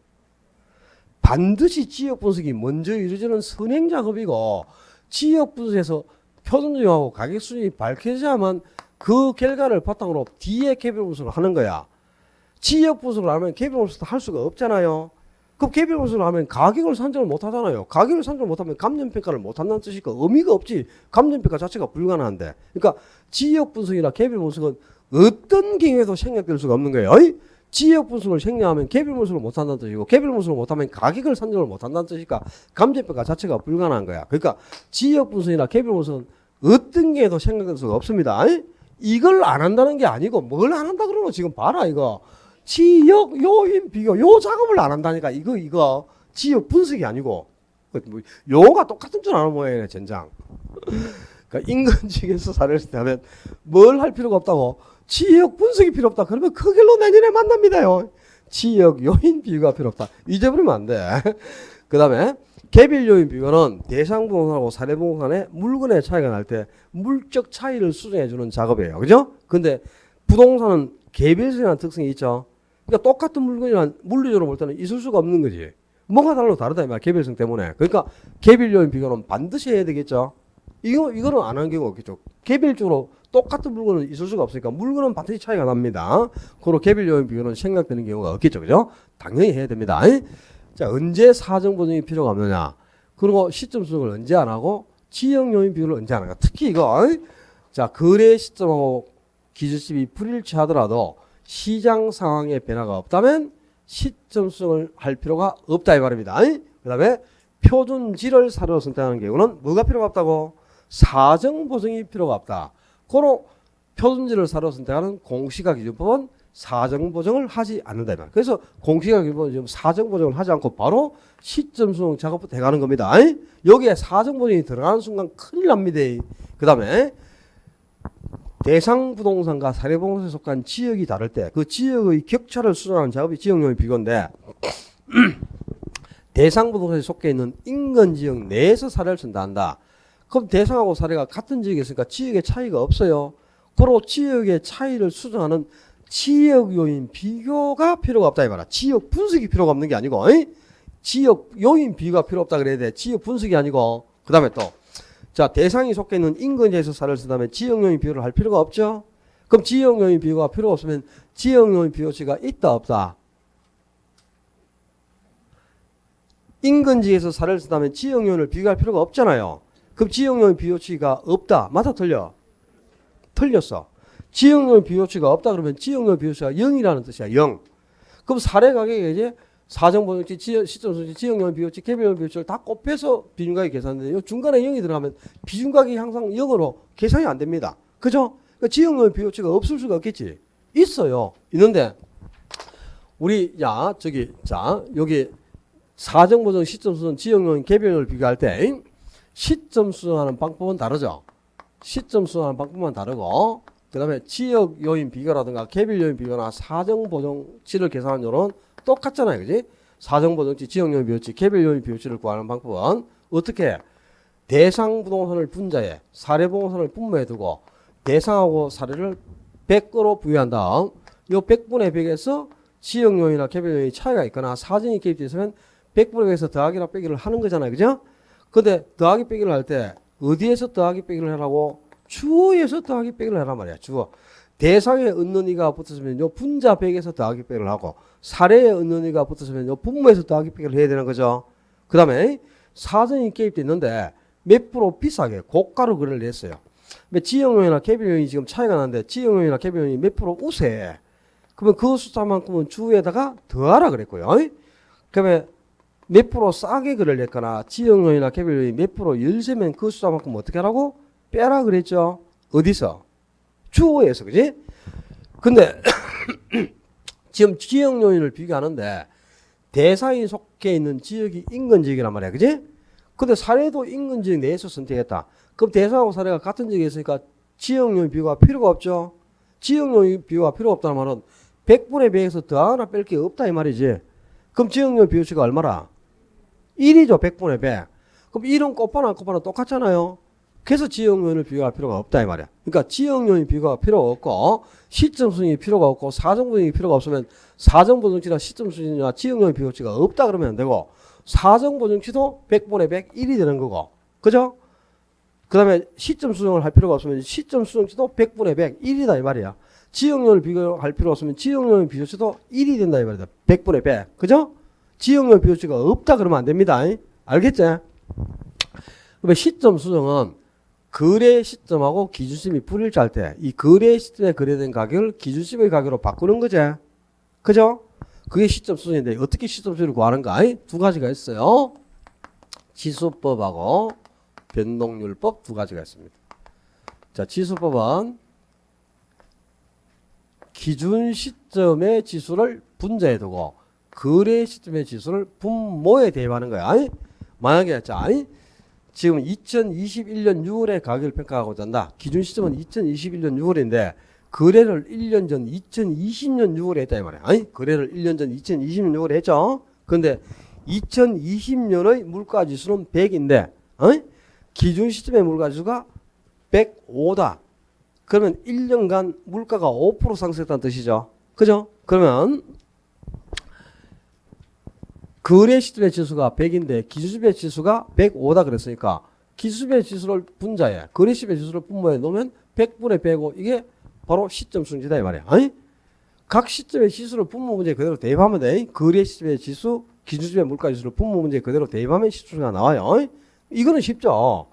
반드시 지역 분석이 먼저 이루어지는 선행 작업이고 지역 분석에서 표준적하고 가격 수준이 밝혀져야만 그 결과를 바탕으로 뒤에 개별 분석을 하는 거야. 지역 분석을 하면 개별 분석도 할 수가 없잖아요. 그럼 개별 분석을 하면 가격을 산정을 못 하잖아요. 가격을 산정을 못하면 감정평가를 못 한다는 뜻이니까 의미가 없지. 감정평가 자체가 불가능한데. 그러니까 지역 분석이나 개별 분석은 어떤 경우에도 생략될 수가 없는 거예요. 지역 분석을 생략하면 개별 분석을 못 한다는 뜻이고 개별 분석을 못하면 가격을 산정을 못 한다는 뜻이니까 감정평가 자체가 불가능한 거야. 그러니까 지역 분석이나 개별 분석은 어떤 경우에도 생략될 수가 없습니다. 이걸 안 한다는 게 아니고 뭘 안 한다 그러면 지금 봐라 이거. 지역 요인 비교 요 작업을 안 한다니까. 이거 지역 분석이 아니고 요가 똑같은 줄 아는 모양이네 젠장. 그러니까 인근 지역에서 사례를 쓰면 뭘 할 필요가 없다고? 지역 분석이 필요 없다. 그러면 그 길로 내년에 만납니다요. 지역 요인 비교가 필요 없다. 잊어버리면 안 돼. 그 다음에 개별 요인 비교는 대상 부동산하고 사례 부동산의 물건의 차이가 날 때 물적 차이를 수정해 주는 작업이에요. 그죠? 근데 부동산은 개별성이라는 특성이 있죠. 그러니까 똑같은 물건이란 물리적으로 볼 때는 있을 수가 없는 거지. 뭐가 다르다 이 말, 개별성 때문에. 그러니까 개별 요인 비교는 반드시 해야 되겠죠. 이거는 안 하는 경우가 없겠죠. 개별적으로 똑같은 물건은 있을 수가 없으니까 물건은 반드시 차이가 납니다. 그리고 개별 요인 비교는 생략되는 경우가 없겠죠. 그죠? 당연히 해야 됩니다. 자, 언제 사정 보정이 필요가 없느냐. 그리고 시점 수정을 언제 안 하고 지역 요인 비교를 언제 안 하는가. 특히 이거 자, 거래 시점하고 기준시점이 불일치하더라도 시장 상황에 변화가 없다면 시점 수정을 할 필요가 없다 이 말입니다. 그 다음에 표준지를 사료로 선택하는 경우는 뭐가 필요가 없다고? 사정 보정이 필요가 없다. 그런 표준지를 사로 선택하는 공시가기준법은 사정 보정을 하지 않는다. 그래서 공시가기준법은 지금 사정 보정을 하지 않고 바로 시점 수정 작업부터 해가는 겁니다. 여기에 사정 보정이 들어가는 순간 큰일 납니다. 그 다음에 대상 부동산과 사례 부동산에 속한 지역이 다를 때 그 지역의 격차를 수정하는 작업이 지역용의 비교인데 대상 부동산에 속해 있는 인근 지역 내에서 사례를 전달한다. 그럼 대상하고 사례가 같은 지역에 있으니까 지역의 차이가 없어요. 그리고 지역의 차이를 수정하는 지역 요인 비교가 필요가 없다 이 말이야. 지역 분석이 필요가 없는 게 아니고 지역 요인 비교가 필요 없다 그래야 돼. 지역 분석이 아니고 그 다음에 또 자, 대상이 속해 있는 인근지에서 사례를 쓴다면 지역요인 비교를 할 필요가 없죠. 그럼 지역요인 비교가 필요가 없으면 지역요인 비교치가 있다 없다. 인근지에서 사례를 쓴다면 지역요인을 비교할 필요가 없잖아요. 그럼 지역요인 비교치가 없다. 맞아 틀려? 틀렸어. 지역요인 비교치가 없다 그러면 지역요인 비교치가 0이라는 뜻이야. 0. 그럼 사례 가격에 이제 사정보정치, 시점수치, 지역요인 비교치, 개별요인 비교치를 다 곱해서 비중가격 계산하는데 중간에 0이 들어가면 비중가격이 항상 0으로 계산이 안 됩니다. 그죠? 그러니까 지역요인 비교치가 없을 수가 없겠지. 있어요. 있는데 우리 여기 사정보정, 시점수정, 지역요인, 개별요인을 비교할 때 시점 수정하는 방법은 다르죠. 시점 수정하는 방법만 다르고 그 다음에 지역 요인 비교라든가 개별 요인 비교나 사정 보정치를 계산하는 요런 똑같잖아요. 그지? 사정 보정치, 지역 요인 비교치, 개별 요인 비교치를 구하는 방법은 어떻게 대상 부동산을 분자에 사례 부동산을 분모에 두고 대상하고 사례를 100으로 부여한 다음 요 100분의 100에서 지역 요인이나 개별 요인이 차이가 있거나 사정이 개입되어 있으면 100분의 100에서 더하기나 빼기를 하는 거잖아요. 그죠? 근데 더하기 빼기를 할 때 어디에서 더하기 빼기를 하라고? 주어에서 더하기 빼기를 하란 말이야. 주어. 대상에 은는이가 붙었으면 요 분자 100에서 더하기 빼기를 하고 사례에 은는이가 붙었으면 요 분모에서 더하기 빼기를 해야 되는 거죠. 그 다음에 사정이 개입돼 있는데 몇 프로 비싸게 고가로 거래를 했어요. 지역요인이나 개별요인이 지금 차이가 나는데 지역요인이나 개별요인이 몇 프로 우세. 그러면 그 숫자만큼은 주에다가 더하라 그랬고요. 그러면 몇 프로 싸게 거래를 했거나 지역요인이나 개별요인이 몇 프로 열세면 그 숫자만큼 어떻게 하라고? 빼라 그랬죠. 어디서? 주어에서. 그지? 근데 지금 지역 요인을 비교하는데 대상이 속해 있는 지역이 인근 지역이란 말이야. 그지? 근데 사례도 인근 지역 내에서 선택했다. 그럼 대상하고 사례가 같은 지역에 있으니까 지역 요인 비교가 필요가 없죠. 지역 요인 비교가 필요가 없다는 말은 100분의 100에서 더 하나 뺄 게 없다 이 말이지. 그럼 지역 요인 비교치가 얼마라? 1이죠. 100분의 100. 그럼 1은 곱하나 똑같잖아요. 그래서 지역요인을 비교할 필요가 없다 이 말이야. 그러니까 지역요인 비교가 필요가 없고 시점수정이 필요가 없고 사정보정이 필요가 없으면 사정보정치나 시점수정이나 지역요인 비교치가 없다 그러면 안 되고 사정보정치도 100분의 100 1이 되는 거고. 그죠? 그 다음에 시점수정을 할 필요가 없으면 시점수정치도 100분의 100 1이다 이 말이야. 지역요인을 비교할 필요가 없으면 지역요인 비교치도 1이 된다 이 말이다. 100분의 100. 그죠? 지역요인 비교치가 없다 그러면 안 됩니다. 알겠지? 그러면 시점 수정은 거래 시점하고 기준시점이 불일치할 때 이 거래 시점에 거래된 가격을 기준시점의 가격으로 바꾸는 거지. 그죠? 그게 시점 수정인데 어떻게 시점 수정을 구하는가? 두 가지가 있어요. 지수법하고 변동률법 두 가지가 있습니다. 자, 지수법은 기준 시점의 지수를 분자에 두고 거래 시점의 지수를 분모에 대입하는 거야. 만약에 자, 지금 2021년 6월에 가격을 평가하고자 한다. 기준 시점은 2021년 6월인데 거래를 1년 전 2020년 6월에 했다 이 말이야. 거래를 1년 전 2020년 6월에 했죠. 그런데 2020년의 물가지수는 100인데 기준 시점의 물가지수가 105다. 그러면 1년간 물가가 5% 상승했다는 뜻이죠. 그죠? 그러면 거래 시점의 지수가 100인데 기준시점의 지수가 105다 그랬으니까 기준시점의 지수를 분자에 거래 시점의 지수를 분모에 놓으면 100분의 105 이게 바로 시점 수정지다 이 말이야. 각 시점의 지수를 분모 문제에 그대로 대입하면 돼. 거래 시점의 지수, 기준시점의 물가 지수를 분모 문제에 그대로 대입하면 시점수가 나와요. 이거는 쉽죠.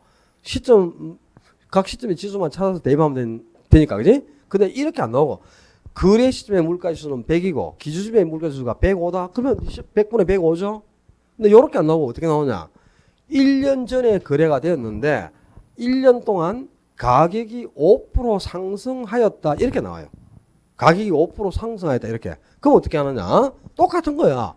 각 시점의 지수만 찾아서 대입하면 되니까, 그지? 근데 이렇게 안 나오고 거래 시점의 물가지수는 100이고 기준시점의 물가지수가 105다. 그러면 100분의 105죠. 근데 이렇게 안 나오고 어떻게 나오냐? 1년 전에 거래가 되었는데 1년 동안 가격이 5% 상승하였다 이렇게 나와요. 가격이 5% 상승하였다 이렇게. 그럼 어떻게 하느냐? 똑같은 거야.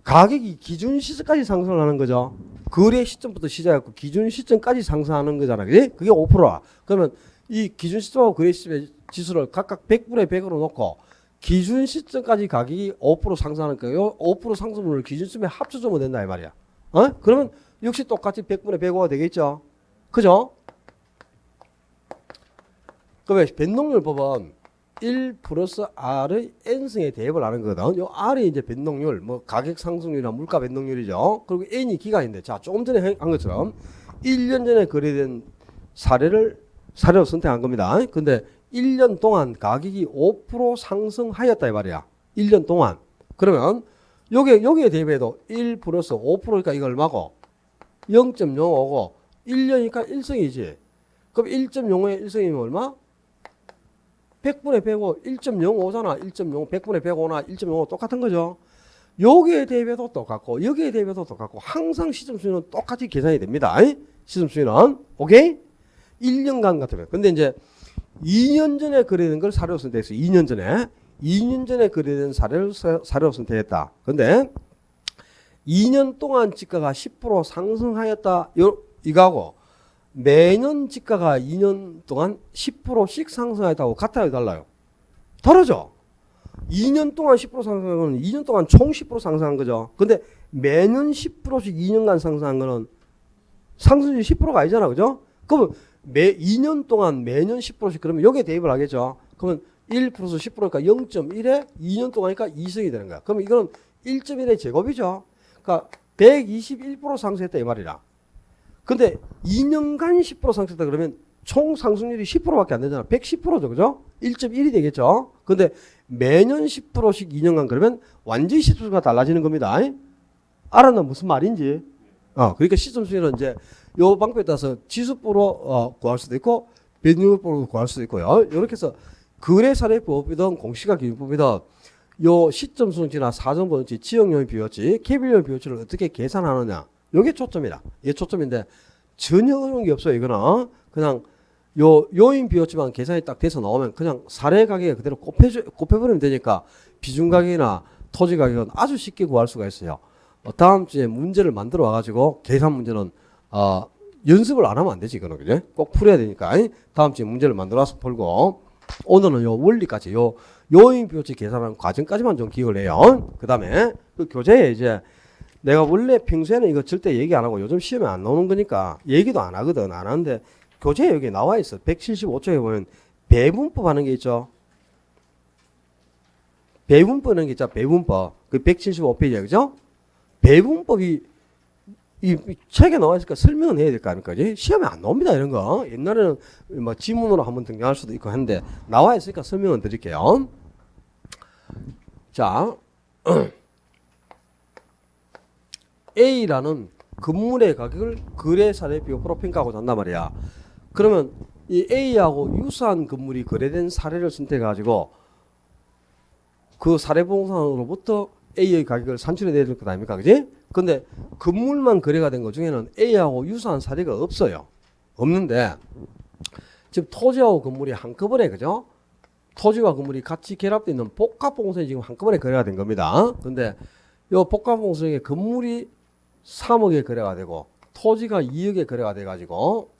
가격이 기준 시점까지 상승을 하는 거죠. 거래 시점부터 시작했고 기준 시점까지 상승하는 거잖아. 그지? 그게 5%야. 그러면 이 기준 시점하고 거래 시점의 지수를 각각 100분의 100으로 놓고 기준 시점까지 가격이 5% 상승하는 거예요. 5% 상승분을 기준 시점에 합쳐주면 된다 이 말이야. 그러면 역시 똑같이 100분의 105가 되겠죠. 그죠? 그러면 변동률 법은 1 플러스 R의 N승의 대입을 하는 거거든. 요 R이 이제 변동률, 뭐 가격 상승률이나 물가 변동률이죠. 그리고 N이 기간인데, 자, 조금 전에 한 것처럼 1년 전에 거래된 사례로 선택한 겁니다. 근데 1년 동안 가격이 5% 상승하였다 이 말이야. 1년 동안. 그러면 여기에 대비해도 1 플러스 5%니까 이거 얼마고? 0.05고 1년이니까 1승이지. 그럼 1.05에 1승이면 얼마? 100분의 105, 1.05잖아. 1.05, 100분의 105나 1.05 똑같은 거죠. 여기에 대비해도 똑같고 여기에 대비해도 똑같고 항상 시점 수위는 똑같이 계산이 됩니다. 시점 수위는. 오케이? 1년간 같으면. 근데 이제 2년 전에 거래된 걸 사료로 선택했어. 2년 전에 거래된 사료로 선택했다. 근데 2년 동안 지가가 10% 상승하였다. 이거하고 매년 지가가 2년 동안 10%씩 상승하였다고 같아요, 달라요? 다르죠? 2년 동안 10% 상승한 거는 2년 동안 총 10% 상승한 거죠. 근데 매년 10%씩 2년간 상승한 거는 상승률이 10%가 아니잖아, 그죠? 그러면 2년 동안 매년 10%씩 그러면 여기에 대입을 하겠죠. 그러면 1 플러스 10%니까 0.1에 2년 동안이니까 2승이 되는 거야. 그러면 이거는 1.1의 제곱이죠. 그러니까 121% 상승했다 이 말이라. 근데 2년간 10% 상승했다 그러면 총 상승률이 10%밖에 안 되잖아. 110%죠. 그죠? 1.1이 되겠죠. 근데 매년 10%씩 2년간 그러면 완전히 시점수가 달라지는 겁니다. 알았나 무슨 말인지? 그러니까 시점수는 이제 요 방법에 따라서 지수법으로 구할 수도 있고 변율법으로 구할 수도 있고요. 이렇게 해서 거래사례법이든 공시가기준법이든 요 시점수치나 사정번호치, 지역용의 비율치, 캐빌용의 비율치를 어떻게 계산하느냐. 요게 초점이다. 이게 초점인데 전혀 어려운 게 없어요. 이거는 그냥 요 요인 비율치만 계산이 딱 돼서 나오면 그냥 사례 가격에 그대로 곱해버리면 되니까 비중 가격이나 토지 가격은 아주 쉽게 구할 수가 있어요. 다음 주에 문제를 만들어 와가지고 계산 문제는 연습을 안 하면 안 되지 이거는 그죠? 꼭 풀어야 되니까 다음 주에 문제를 만들어서 풀고 오늘은 요 원리까지 요 요인 비율치 계산하는 과정까지만 좀 기억을 해요. 그 다음에 그 교재에 이제 내가 원래 평소에는 이거 절대 얘기 안 하고 요즘 시험에 안 나오는 거니까 얘기도 안 하거든. 안 하는데 교재에 여기 나와 있어. 175쪽에 보면 배분법 하는 게 있죠. 배분법 하는 게 있죠. 배분법. 그 175페이지야. 그죠? 배분법이 이 책에 나와 있으니까 설명은 해야 될 거 아닙니까? 시험에 안 나옵니다. 이런 거. 옛날에는 뭐 지문으로 한번 등장할 수도 있고 한데 나와 있으니까 설명은 드릴게요. 자. A라는 건물의 가격을 거래사례 비교표로 평가하고자 한단 말이야. 그러면 이 A하고 유사한 건물이 거래된 사례를 선택해가지고 그 사례봉상으로부터 A의 가격을 산출해 내야 될 것 아닙니까? 그지? 근데 건물만 거래가 된 것 중에는 A하고 유사한 사례가 없어요. 없는데 지금 토지하고 건물이 한꺼번에 그죠? 토지와 건물이 같이 결합되어 있는 복합봉선이 지금 한꺼번에 거래가 된 겁니다. 근데 이 복합봉선에 건물이 3억에 거래가 되고 토지가 2억에 거래가 돼가지고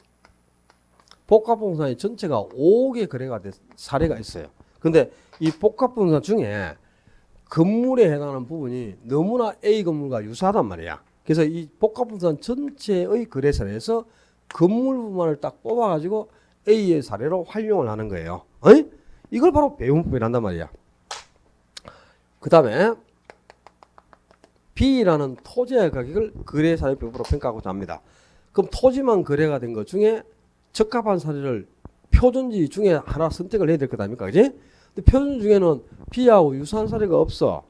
복합봉산이 전체가 5억에 거래가 된 사례가 있어요. 근데 이 복합봉산 중에 건물에 해당하는 부분이 너무나 A 건물과 유사하단 말이야. 그래서 이 복합봉산 전체의 거래 사례에서 건물 부분을 딱 뽑아가지고 A의 사례로 활용을 하는 거예요. 이걸 바로 배분법이란단 말이야. 그 다음에 B라는 토지의 가격을 거래 사례법으로 평가하고자 합니다. 그럼 토지만 거래가 된 것 중에 적합한 사례를 표준지 중에 하나 선택을 해야 될 것 아닙니까? 그지? 근데 표준지 중에는 B하고 유사한 사례가 없어.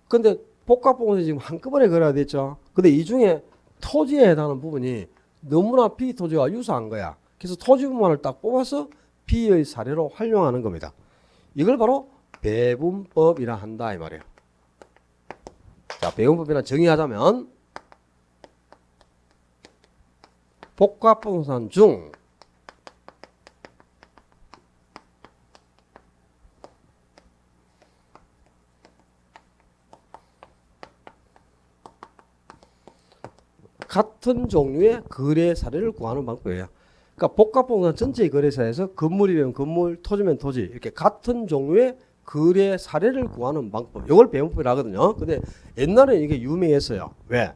근데 복합봉선이 지금 한꺼번에 거래가 됐죠. 근데 이 중에 토지에 해당하는 부분이 너무나 B 토지와 유사한 거야. 그래서 토지 부분을 딱 뽑아서 B의 사례로 활용하는 겁니다. 이걸 바로 배분법이라 한다 이 말이에요. 자, 배분법이나 정의하자면 복합부동산 중 같은 종류의 거래 사례를 구하는 방법이에요. 그러니까 복합부동산 전체 거래사에서 건물이면 건물, 토지면 토지 이렇게 같은 종류의 거래 사례를 구하는 방법. 이걸 배분법이라 하거든요. 근데 옛날에는 이게 유명했어요. 왜?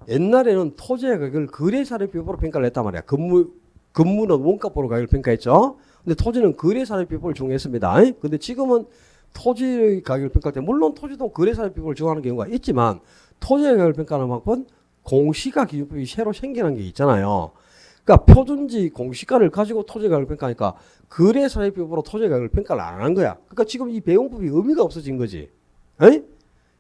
옛날에는 토지의 가격을 거래 사례 비법으로 평가를 했단 말이야. 건물은 원가보로 가격을 평가했죠. 근데 토지는 거래 사례 비법을 적용했습니다. 근데 지금은 토지의 가격을 평가할 때 물론 토지도 거래 사례 비법을 적용하는 경우가 있지만 토지의 가격을 평가하는 방법은 공시가 기준법이 새로 생기는 게 있잖아요. 그러니까 표준지 공시가를 가지고 토지 가격을 평가하니까 거래 사례 비법으로 토지 가격을 평가를 안 하는 거야. 그러니까 지금 이 배용법이 의미가 없어진 거지. 에이?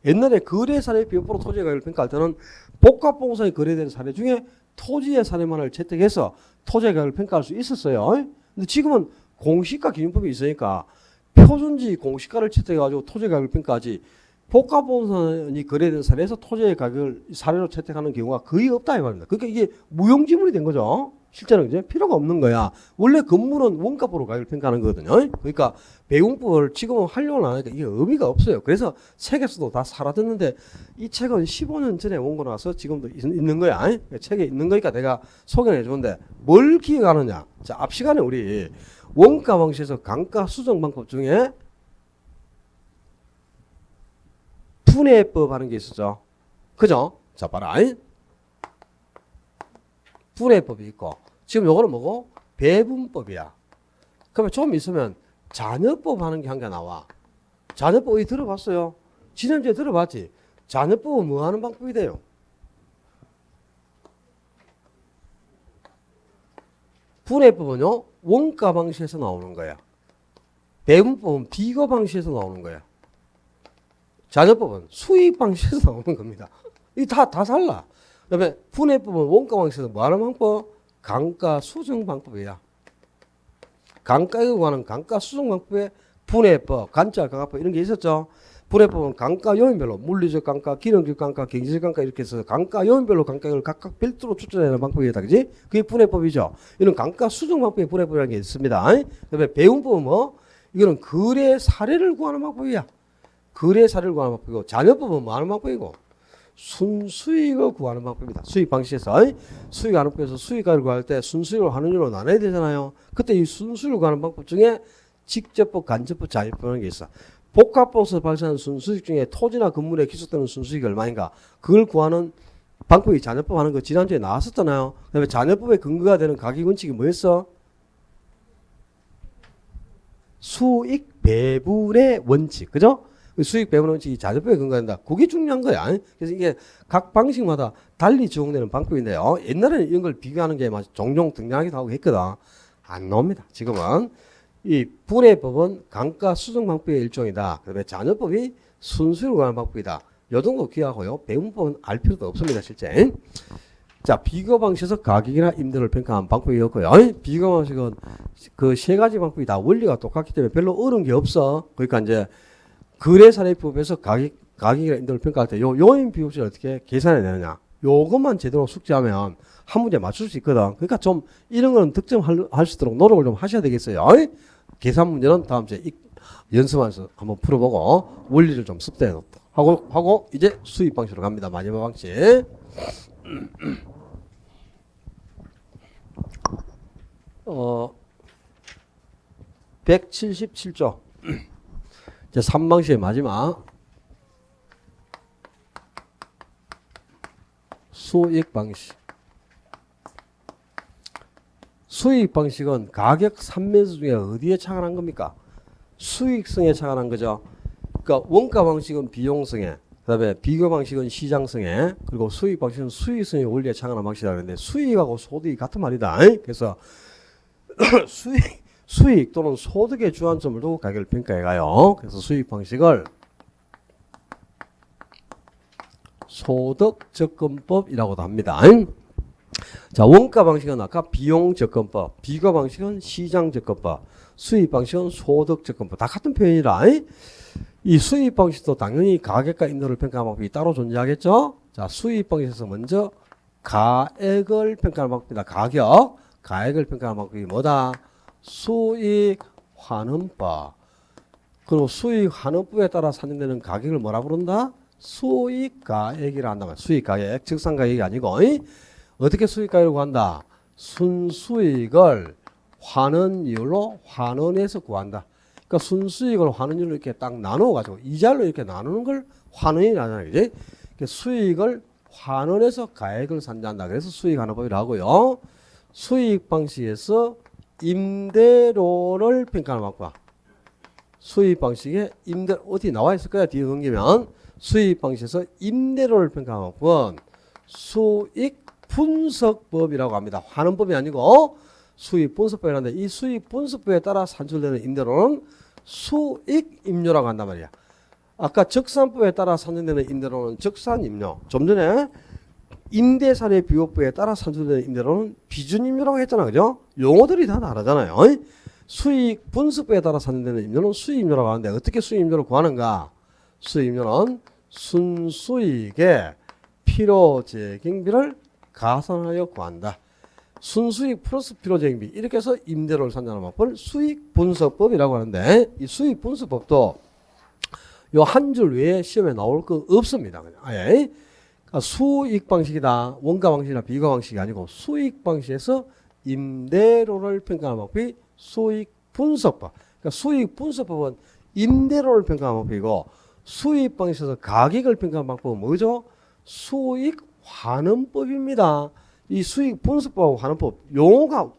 옛날에 거래 사례 비법으로 토지 가격을 평가할 때는 복합부동산이 거래된 사례 중에 토지의 사례만을 채택해서 토지 가격을 평가할 수 있었어요. 에이? 근데 지금은 공시가 기준법이 있으니까 표준지 공시가를 채택해가지고 토지 가격을 평가하지 복합부동산이 거래된 사례에서 토지의 가격을 사례로 채택하는 경우가 거의 없다 이 말입니다. 그러니까 이게 무용지물이 된 거죠. 실제는 이제 필요가 없는 거야. 원래 건물은 원가보로 가격을 평가하는 거거든요. 그러니까 배용법을 지금은 활용을 안 하니까 이게 의미가 없어요. 그래서 책에서도 다 사라졌는데 이 책은 15년 전에 온 거라서 지금도 있는 거야. 책에 있는 거니까 내가 소개를 해주는데 뭘 기억하느냐. 자, 앞 시간에 우리 원가 방식에서 감가 수정 방법 중에 분해법 하는 게 있었죠. 그죠? 자, 봐라. 분해법이 있고 지금 요거는 뭐고? 배분법이야. 그러면 좀 있으면 잔여법 하는 게 한 개 나와. 잔여법 어디 들어봤어요? 지난주에 들어봤지? 잔여법은 뭐 하는 방법이 돼요? 분해법은요 원가 방식에서 나오는 거야. 배분법은 비교 방식에서 나오는 거야. 잔여법은 수익 방식에서 나오는 겁니다. 이 다 달라. 그다음에 분해법은 원가 방식에서 뭐 하는 방법? 감가 수정 방법이야. 감가에 관한 감가 수정 방법에 분해법, 간짜 강화법 이런 게 있었죠. 분해법은 감가 요인별로 물리적 감가, 기능적 감가, 경제적 감가 이렇게 해서 감가 요인별로 감가를 각각 별도로 추천하는 방법이다, 그지? 그게 분해법이죠. 이런 감가 수정 방법의 분해법이라는 게 있습니다. 그다음에 배분법은 뭐? 이거는 거래 사례를 구하는 방법이야. 거래 사례를 구하는 방법이고, 잔여법은 뭐 하는 방법이고, 순수익을 구하는 방법입니다. 수익 방식에서 수익하는 방법에서 수익을 구할 때 순수익을 환원율로 나눠야 되잖아요. 그때 이 순수익을 구하는 방법 중에 직접법, 간접법, 잔여법이라는 게 있어. 복합법에서 발생하는 순수익 중에 토지나 건물에 기속되는 순수익이 얼마인가 그걸 구하는 방법이 잔여법 하는 거 지난주에 나왔었잖아요. 그다음에 잔여법의 근거가 되는 가격 원칙이 뭐였어? 수익 배분의 원칙, 그죠? 수익 배분 원칙이 잔여법에 근거한다. 그게 중요한 거야. 그래서 이게 각 방식마다 달리 적용되는 방법인데요. 옛날에는 이런 걸 비교하는 게 종종 등장하기도 하고 했거든. 안 나옵니다. 지금은 이 분해법은 감가 수정 방법의 일종이다. 그다음에 잔여법이 순수익을 구하는 방법이다. 요 정도 기하고요. 배분법은 알 필요도 없습니다. 실제. 자, 비교 방식에서 가격이나 임대를 평가하는 방법이었고요. 비교 방식은 그 세 가지 방법이 다 원리가 똑같기 때문에 별로 어려운 게 없어. 그러니까 이제 거래사례법에서 가격이나 임대를 평가할 때 요 요인 비율을 어떻게 계산해야 되느냐. 요것만 제대로 숙지하면 한 문제 맞출 수 있거든. 그러니까 좀 이런 거는 득점할 수 있도록 노력을 좀 하셔야 되겠어요. 계산 문제는 다음 주에 연습하면서 한번 풀어보고 원리를 좀 습득하고 이제 수입 방식으로 갑니다. 마지막 방식. 177조. 이제 3방식의 마지막 수익 방식. 수익 방식은 가격 산매수 중에 어디에 착안한 겁니까? 수익성에 착안한 거죠. 그러니까 원가 방식은 비용성에, 그다음에 비교 방식은 시장성에, 그리고 수익 방식은 수익성의 원리에 착안한 방식이라 그러는데 수익하고 소득이 같은 말이다. 그래서 수익 또는 소득의 주안점을 두고 가격을 평가해 가요. 그래서 수익 방식을 소득 접근법이라고도 합니다. 자, 원가 방식은 아까 비용 접근법, 비교 방식은 시장 접근법, 수익 방식은 소득 접근법. 다 같은 표현이라. 이 수익 방식도 당연히 가격과 임대를 평가하는 방법이 따로 존재하겠죠. 자, 수익 방식에서 먼저 가액을 평가하는 방법입니다. 가액을 평가하는 방법이 뭐다? 수익 환원법. 그리고 수익 환원법에 따라 산정되는 가격을 뭐라 부른다? 수익 가액이라 한다 말이야. 수익 가액, 즉산 가격이 아니고 어떻게 수익 가격을 구한다? 순수익을 환원율로 환원해서 구한다. 그러니까 순수익을 환원율로 이렇게 딱 나누어 가지고 이자로 이렇게 나누는 걸 환원이라잖아, 그지? 수익을 환원해서 가액을 산정한다. 그래서 수익 환원법이라고 하고요. 수익 방식에서 임대료를 평가하는 방법. 수익 방식에 임대 어디 나와 있을 거야? 뒤에 넘기면 수익 방식에서 임대료를 평가하는 방법은 수익 분석법이라고 합니다. 환원법이 아니고 수익 분석법이라는데 이 수익 분석법에 따라 산출되는 임대료는 수익 임료라고 한단 말이야. 아까 적산법에 따라 산정되는 임대료는 적산 임료. 좀 전에 임대사례 비교법에 따라 산출되는 임대료는 비준 임료라고 했잖아, 그죠? 용어들이 다 다르잖아요. 수익 분석법에 따라 산정되는 임료는 수익 임료라고 하는데 어떻게 수익 임료를 구하는가? 수익 임료는 순수익의 필요재경비를 가산하여 구한다. 순수익 플러스 필요재경비 이렇게 해서 임대료를 산정하는 방법을 수익 분석법이라고 하는데 이 수익 분석법도 요 한 줄 외에 시험에 나올 거 없습니다. 그냥 아예 그러니까 수익 방식이다. 원가 방식이나 비가 방식이 아니고 수익 방식에서 임대료를 평가하는 방법이 수익 분석법. 그러니까 수익 분석법은 임대료를 평가하는 방법이고 수익 방식에서 가격을 평가하는 방법은 뭐죠? 수익 환원법입니다. 이 수익 분석법하고 환원법 용어가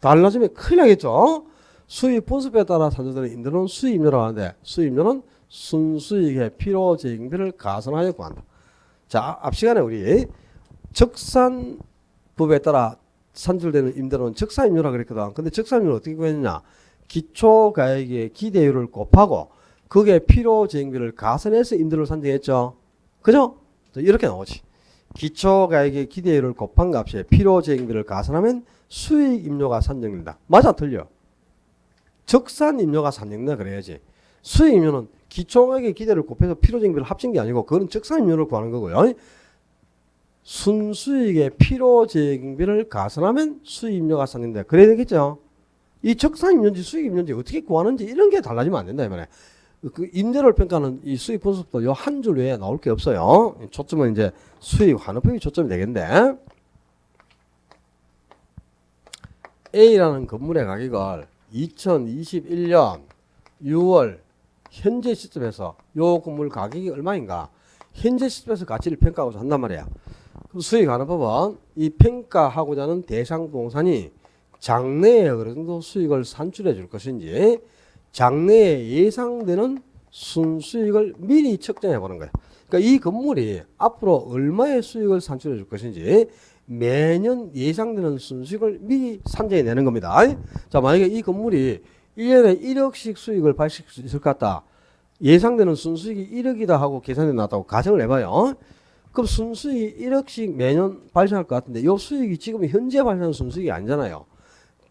달라지면 큰일 나겠죠. 수익 분석법에 따라 산정되는 임대료는 수익 임료라고 하는데 수익 임료는 순수익의 필요재경비를 가산하여 구한다. 자, 앞 시간에 우리 적산법에 따라 산출되는 임대료는 적산임료라 그랬거든. 근데 적산임료를 어떻게 구했느냐? 기초가액의 기대율을 곱하고 그게 필요재경비를 가산해서 임대료를 산정했죠. 그죠? 이렇게 나오지. 기초가액의 기대율을 곱한 값에 필요재경비를 가산하면 수익임료가 산정된다. 맞아, 틀려. 적산임료가 산정된다 그래야지. 수익임료는 기초가액의 기대를 곱해서 필요재경비를 합친 게 아니고 그건 적산임료를 구하는 거고요. 순수익의 필요재경비를 가산하면 수익임료가 산정된다. 그래야 되겠죠. 이 적산임료인지 수익임료인지 어떻게 구하는지 이런 게 달라지면 안 된다 이 말이야. 그 임대료를 평가하는 이 수익 분석도 요 한 줄 외에 나올 게 없어요. 초점은 이제 수익 환원법이 초점이 되겠는데 A라는 건물의 가격을 2021년 6월 현재 시점에서 요 건물 가격이 얼마인가 현재 시점에서 가치를 평가하고자 한단 말이야. 그럼 수익 환원법은 이 평가하고자 하는 대상 부동산이 장래에 어느 정도 수익을 산출해 줄 것인지 장래에 예상되는 순수익을 미리 측정해 보는 거예요. 그러니까 이 건물이 앞으로 얼마의 수익을 산출해 줄 것인지 매년 예상되는 순수익을 미리 산정해 내는 겁니다. 자, 만약에 이 건물이 1년에 1억씩 수익을 발생할 수 있을 것 같다. 예상되는 순수익이 1억이다 하고 계산해 놨다고 가정을 해봐요. 그럼 순수익이 1억씩 매년 발생할 것 같은데 이 수익이 지금 현재 발생하는 순수익이 아니잖아요.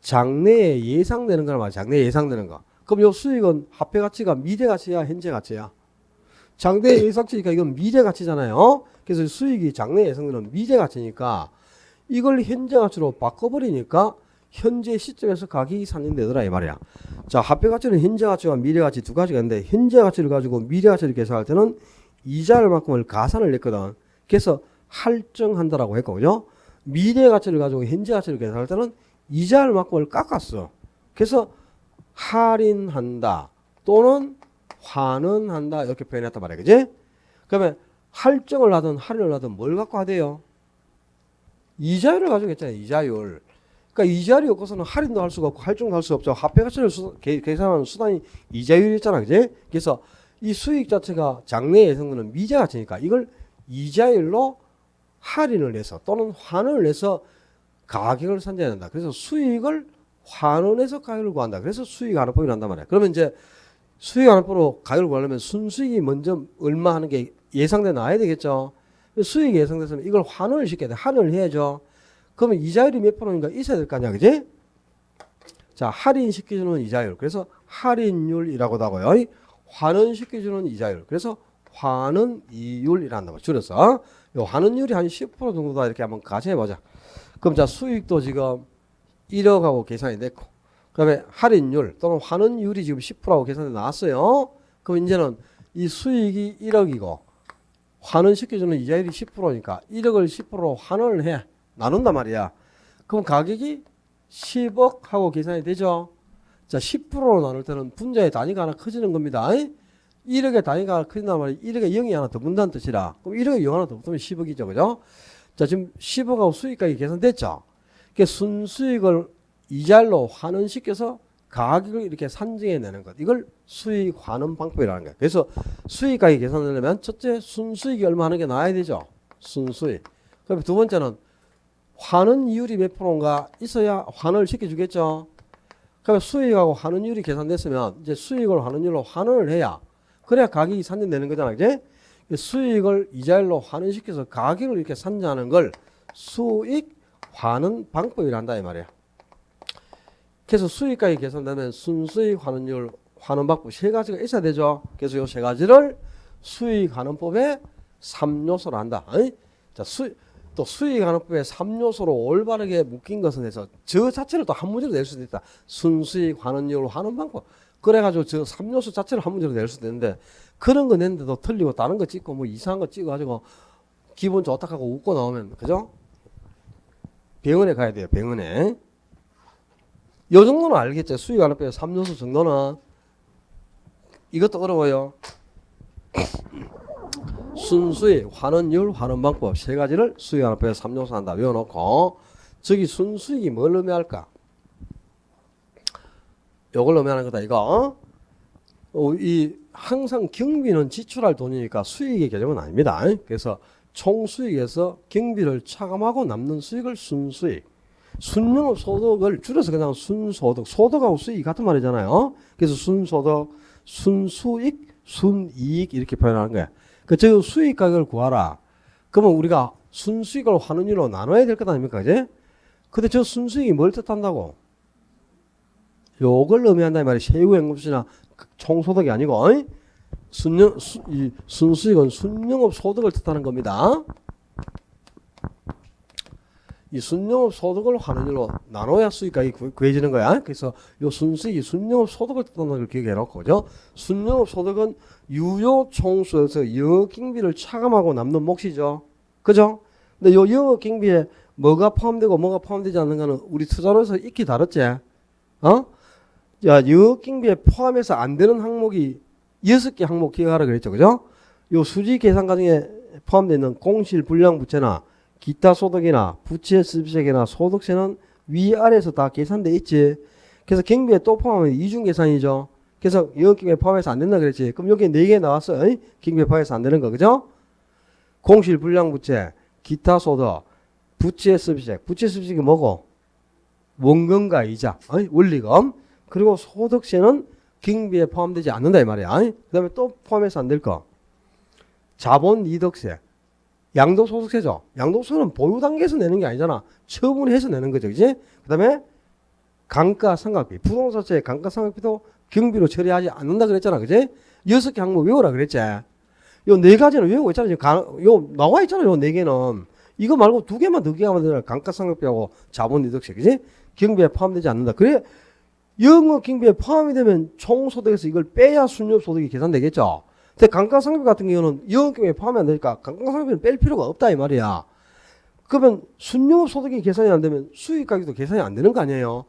장래에 예상되는 거란 말이야. 장래에 예상되는 거. 그럼 이 수익은 화폐 가치가 미래 가치야, 현재 가치야? 장래 예상치니까 이건 미래 가치잖아요. 그래서 수익이 장래 예상되는 미래 가치니까 이걸 현재 가치로 바꿔버리니까 현재 시점에서 가격이 산정되더라 이 말이야. 자, 화폐 가치는 현재 가치와 미래 가치 두 가지가 있는데 현재 가치를 가지고 미래 가치를 계산할 때는 이자율만큼을 가산을 냈거든. 그래서 할증한다라고 했고, 그죠? 미래 가치를 가지고 현재 가치를 계산할 때는 이자율만큼을 깎았어. 그래서 할인한다 또는 환원한다 이렇게 표현했단 말이야, 그지? 그러면 할증을 하든 할인을 하든 뭘 갖고 하대요? 이자율을 가지고 했잖아요, 이자율. 그러니까 이자율이 없고서는 할인도 할 수가 없고 할증도 할 수가 없죠. 화폐 가치를 계산하는 수단이 이자율이었잖아, 그지? 그래서 이 수익 자체가 장래 예상되는 미래 가치니까 이걸 이자율로 할인을 해서 또는 환원을 해서 가격을 산정해야 된다. 그래서 수익을 환원해서 가격을 구한다. 그래서 수익 환원법이 난단 말이야. 그러면 이제 수익 환원법으로 가격을 구하려면 순수익이 먼저 얼마 하는 게 예상돼 나와야 되겠죠. 수익이 예상돼서는 이걸 환원을 시켜야 돼. 환원을 해야죠. 그러면 이자율이 몇 프로인가 있어야 될 거 아니야, 그지? 자, 할인시켜주는 이자율. 그래서 할인율이라고도 하고요. 환원시켜주는 이자율. 그래서 환원이율이란다. 줄여서. 요 환원율이 한 10% 정도다 이렇게 한번 가정해보자. 그럼 자 수익도 지금 1억하고 계산이 됐고, 그다음에 할인율 또는 환원율이 지금 10%하고 계산이 나왔어요. 그럼 이제는 이 수익이 1억이고 환원시켜주는 이자율이 10%니까 1억을 10%로 환원을 해 나눈단 말이야. 그럼 가격이 10억 하고 계산이 되죠. 자 10%로 나눌 때는 분자의 단위가 하나 커지는 겁니다. 1억의 단위가 하나 커진단 말이야. 1억에 0이 하나 더 붙는다는 뜻이라. 그럼 1억에 0 하나 더 붙으면 10억이죠. 그죠? 자 지금 10억하고 수익가격이 계산됐죠. 그 순수익을 이자율로 환원시켜서 가격을 이렇게 산정해내는 것. 이걸 수익 환원 방법이라는 거예요. 그래서 수익 가격 계산하려면 첫째 순수익이 얼마 하는 게 나와야 되죠. 순수익. 그럼 두 번째는 환원이율이 몇 프로인가 있어야 환원을 시켜주겠죠. 그러면 수익하고 환원율이 계산됐으면 이제 수익을 환원율로 환원을 해야 그래야 가격이 산정되는 거잖아. 그지? 수익을 이자율로 환원시켜서 가격을 이렇게 산정하는 걸 수익 환원 방법이라 한다 이 말이야. 그래서 수익가격이 계산되면 순수익 환원율 환원 방법 세 가지가 있어야 되죠. 그래서 이 세 가지를 수익 환원법의 3요소로 한다. 자, 또 수익 환원법의 3요소로 올바르게 묶인 것은 해서 저 자체를 또 한 문제로 낼 수도 있다. 순수익 환원율 환원 방법. 그래가지고 저 3요소 자체를 한 문제로 낼 수도 있는데 그런 거 냈는데도 틀리고 다른 거 찍고 뭐 이상한 거 찍어가지고 기분 좋다 하고 웃고 나오면 그죠? 병원에 가야 돼요. 병원에. 요 정도는 알겠죠. 수익 환원법의 3요소 정도는. 이것도 어려워요. 순수익, 환원율, 환원방법 세 가지를 수익 환원법의 3요소 한다. 외워놓고 저기 순수익이 뭘 의미할까? 요걸 의미하는 거다 이거. 이 항상 경비는 지출할 돈이니까 수익의 개념은 아닙니다. 그래서 총수익에서 경비를 차감하고 남는 수익을 순수익. 순영업 소득을 줄여서 그냥 순소득, 소득하고 수익이 같은 말이잖아요. 그래서 순소득, 순수익, 순이익 이렇게 표현하는 거야. 저 수익 가격을 구하라. 그러면 우리가 순수익을 환원율로 나눠야 될 것 아닙니까? 그지? 근데 저 순수익이 뭘 뜻한다고? 요걸 의미한다 이 말이야. 세후연금수나 총소득이 아니고 순수익은 순영업 소득을 뜻하는 겁니다. 이 순영업 소득을 환원율로 나눠야 수익가격이 구해지는 거야. 그래서 요 순수익이 순영업 소득을 뜻하는 걸 기억해 놓고, 그죠? 순영업 소득은 유효 총수에서 영업경비를 차감하고 남는 몫이죠. 그죠? 근데 요 영업경비에 뭐가 포함되고 뭐가 포함되지 않는가는 우리 투자로에서 익히 다뤘지? 야, 영업경비에 포함해서 안 되는 항목이 6개 항목 기억하라 그랬죠. 그죠? 요 수지 계산 과정에 포함되어 있는 공실 불량 부채나 기타 소득이나 부채 수입액이나 소득세는 위아래에서 다 계산돼 있지. 그래서 경비에 또 포함하면 이중 계산이죠. 그래서 영업경비에 포함해서 안 된다 그랬지. 그럼 여기 4개 나왔어. 경비에 포함해서 안 되는 거. 그죠? 공실 불량 부채, 기타 소득, 부채 수입액. 부채 수입액이 뭐고? 원금과 이자, 원리금. 그리고 소득세는 경비에 포함되지 않는다 이 말이야. 그 다음에 또 포함해서 안 될 거. 자본이득세. 양도소득세죠. 양도소득은 보유 단계에서 내는 게 아니잖아. 처분해서 내는 거죠. 그지? 그 다음에 감가상각비. 부동산세의 감가상각비도 경비로 처리하지 않는다 그랬잖아. 그지? 6개 항목 외우라 그랬지. 요 4가지는 외우고 있잖아. 요 나와 있잖아. 요 4개는. 이거 말고 2개만 더 기억하면 되잖아. 감가상각비하고 자본이득세. 그지? 경비에 포함되지 않는다. 그래, 영업 경비에 포함이 되면 총소득에서 이걸 빼야 순nhập 소득이 계산되겠죠. 근데 감가상각비 같은 경우는 영업경비에 포함이 안 되니까 감가상각비는 뺄 필요가 없다 이 말이야. 그러면 순영업소득이 계산이 안 되면 수익가격도 계산이 안 되는 거 아니에요.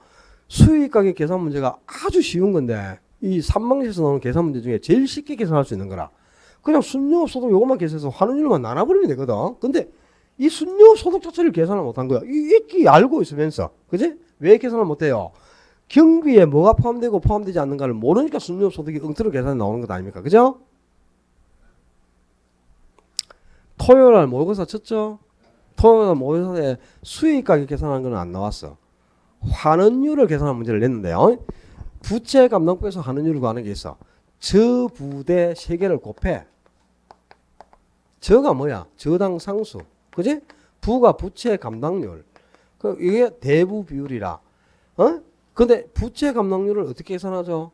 수익가격 계산 문제가 아주 쉬운 건데 이 3방식에서 나오는 계산 문제 중에 제일 쉽게 계산할 수 있는 거라. 그냥 순영업소득 요것만 계산해서 환원율만 나눠버리면 되거든. 근데 이 순영업소득 자체를 계산을 못한 거야. 이 알고 있으면서. 그지? 왜 계산을 못해요? 경비에 뭐가 포함되고 포함되지 않는가를 모르니까 순영업소득이 엉터리 계산이 나오는 것 아닙니까? 그죠? 토요일날 모의고사 쳤죠? 토요일날 모의고사에 수익가격 계산하는 건 안 나왔어. 환원율을 계산하는 문제를 냈는데요. 부채 감당법에서 환원율을 구하는 게 있어. 저부대 3개를 곱해. 저가 뭐야? 저당 상수. 그지? 부가 부채 감당률. 이게 대부 비율이라. 근데 부채 감당률을 어떻게 계산하죠?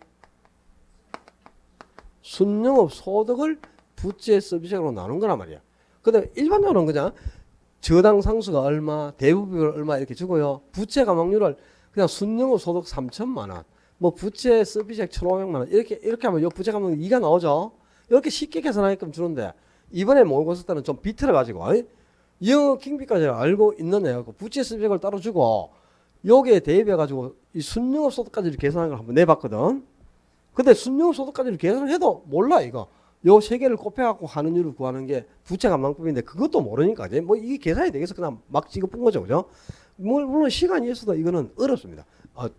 순영업 소득을 부채 서비스로 나눈 거란 말이야. 그다음에 일반적으로는 그냥 저당 상수가 얼마, 대부비율 얼마 이렇게 주고요. 부채 감압률을 그냥 순영업 소득 3천만 원, 뭐 부채 서비스액 1,500만 원 이렇게 하면 요 부채 감압률 2가 나오죠. 이렇게 쉽게 계산하게끔 주는데 이번에 모의고사 쓸 때는 좀 비틀어 가지고 영업 킹비까지 알고 있는 애하고 부채 서비스액을 따로 주고 여기에 대입해 가지고 이 순영업 소득까지를 계산한 걸 한번 내봤거든. 근데 순영업 소득까지를 계산을 해도 몰라 이거. 요 세 개를 곱해갖고 하는율을 구하는 게 부채 감당법인데 그것도 모르니까 이제 뭐 이게 계산이 되겠어 그냥 막 찍어본 거죠, 그죠? 물론 시간이 있어도 이거는 어렵습니다.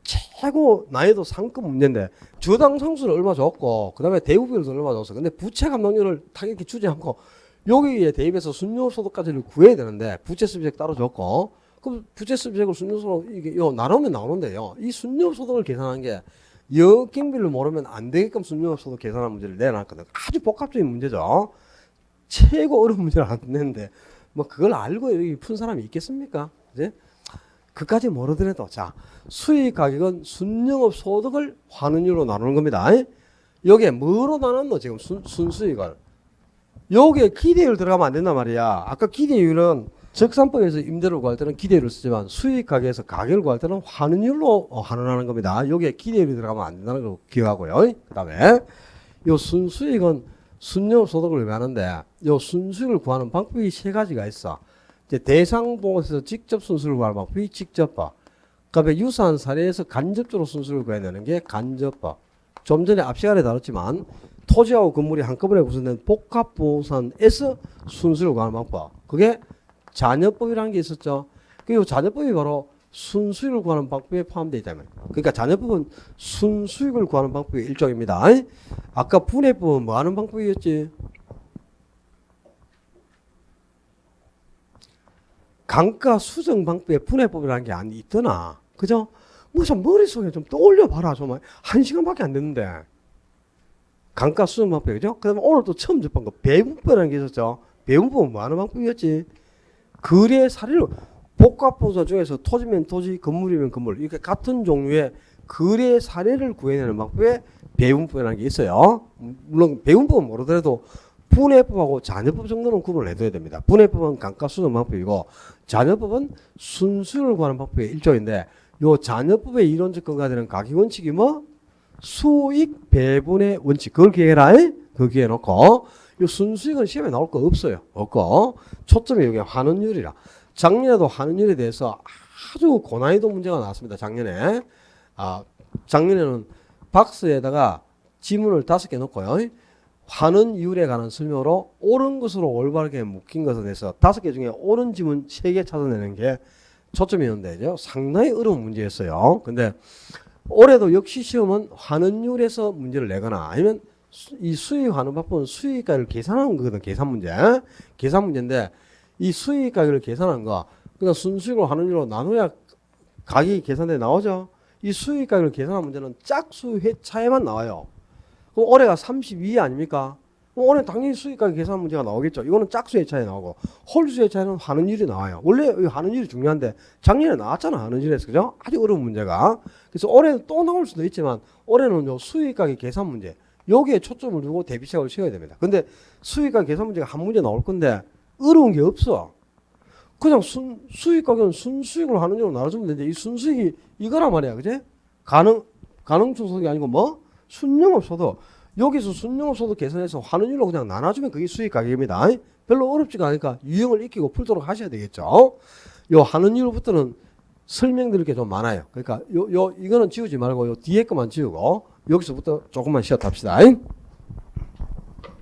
최고 난이도 상급 문제인데 주당 상수를 얼마 줬고 그다음에 대부비율도 얼마 줬어. 근데 부채 감당률을 당연히 주지 않고 여기에 대입해서 순영업 소득까지를 구해야 되는데 부채 수비액 따로 줬고 그럼 부채 수비액을 순영업 소득 이게 요 나누면 나오는데요. 이 순영업 소득을 계산한 게 역경비를 모르면 안 되게끔 순영업 소득 계산한 문제를 내놨거든. 아주 복합적인 문제죠. 최고 어려운 문제를 안 냈는데 뭐 그걸 알고 여기 푼 사람이 있겠습니까? 이제 그까지 모르더라도 자 수익 가격은 순영업 소득을 환원율로 나누는 겁니다. 여기에 뭐로 나눴노 지금 순수익을 여기에 기대율 들어가면 안 된단 말이야. 아까 기대율은 적산법에서 임대료를 구할 때는 기대율을 쓰지만 수익 가격에서 가격을 구할 때는 환원율로 환원하는 겁니다. 여기에 기대율이 들어가면 안 된다는 걸 기억하고요. 그 다음에 요 순수익은 순영업 소득을 의미하는데 요 순수익을 구하는 방법이 세 가지가 있어. 이제 대상봉에서 직접 순수를 구하는 방법이 직접법. 그다음에 유사한 사례에서 간접적으로 순수를 구해야 되는 게 간접법. 좀 전에 앞 시간에 다뤘지만 토지하고 건물이 한꺼번에 구성된 복합보상에서 순수를 구하는 방법. 그게 잔여법이라는 게 있었죠. 그 잔여법이 바로 순수익을 구하는 방법에 포함되어 있다면. 그러니까 잔여법은 순수익을 구하는 방법의 일종입니다. 아까 분해법은 뭐 하는 방법이었지? 감가 수정 방법에 분해법이라는 게 안 있더나. 그죠? 뭐 좀 머릿속에 좀 떠올려 봐라. 정말 1시간밖에 안 됐는데. 감가 수정 방법, 그죠? 그 다음에 오늘 또 처음 접한 거 배분법이라는 게 있었죠. 배분법은 뭐 하는 방법이었지? 거래 사례를 복합보상 중에서 토지면 토지, 건물이면 건물 이렇게 같은 종류의 거래 사례를 구해내는 방법에 배분법이라는 게 있어요. 물론 배분법은 모르더라도 분해법하고 잔여법 정도는 구분을 해둬야 됩니다. 분해법은 감가 수정 방법이고 잔여법은 순수익을 구하는 방법의 일종인데 요 잔여법의 이론적 근거가 되는 가격원칙이 뭐? 수익 배분의 원칙. 그걸 기억해라. 그걸 기억해놓고 이 순수익은 시험에 나올 거 없어요. 없고 초점이 여기 환원율이라. 작년에도 환원율에 대해서 아주 고난이도 문제가 나왔습니다. 작년에 작년에는 박스에다가 지문을 5개 넣고요. 환원율에 관한 설명으로 옳은 것으로 올바르게 묶인 것에 대해서 5개 중에 옳은 지문 3개 찾아내는 게 초점이었는데 상당히 어려운 문제였어요. 근데 올해도 역시 시험은 환원율에서 문제를 내거나 아니면 이 수익 환원 방법은 수익가를 계산하는 거거든. 계산 문제. 계산 문제인데 이 수익 가격을 계산한 거 그냥 순수익으로 환원율로 나눠야 가격이 계산돼 나오죠. 이 수익 가격을 계산한 문제는 짝수 회차에만 나와요. 그럼 올해가 32 아닙니까? 그럼 올해 당연히 수익 가격 계산 문제가 나오겠죠. 이거는 짝수 회차에 나오고 홀수 회차에는 환원율이 나와요. 원래 이 환원율이 중요한데 작년에 나왔잖아. 환원율에서. 그죠? 아주 어려운 문제가. 그래서 올해 또 나올 수도 있지만 올해는 요 수익 가격 계산 문제 여기에 초점을 두고 대비책을 세워야 됩니다. 근데 수익과 계산 문제가 한 문제 나올 건데 어려운 게 없어. 그냥 수익 가격은 순수익으로 하는 식으로 나눠주면 되는데 이 순수익이 이거란 말이야. 그지? 가능성 소득이 아니고 뭐? 순영업 소득. 여기서 순영업 소득 계산해서 환원율로 그냥 나눠주면 그게 수익 가격입니다. 별로 어렵지가 않으니까 유형을 익히고 풀도록 하셔야 되겠죠. 요 환원율부터는 설명드릴 게 좀 많아요. 그러니까 이거는 지우지 말고 요 뒤에 것만 지우고 여기서부터 조금만 쉬었다 합시다.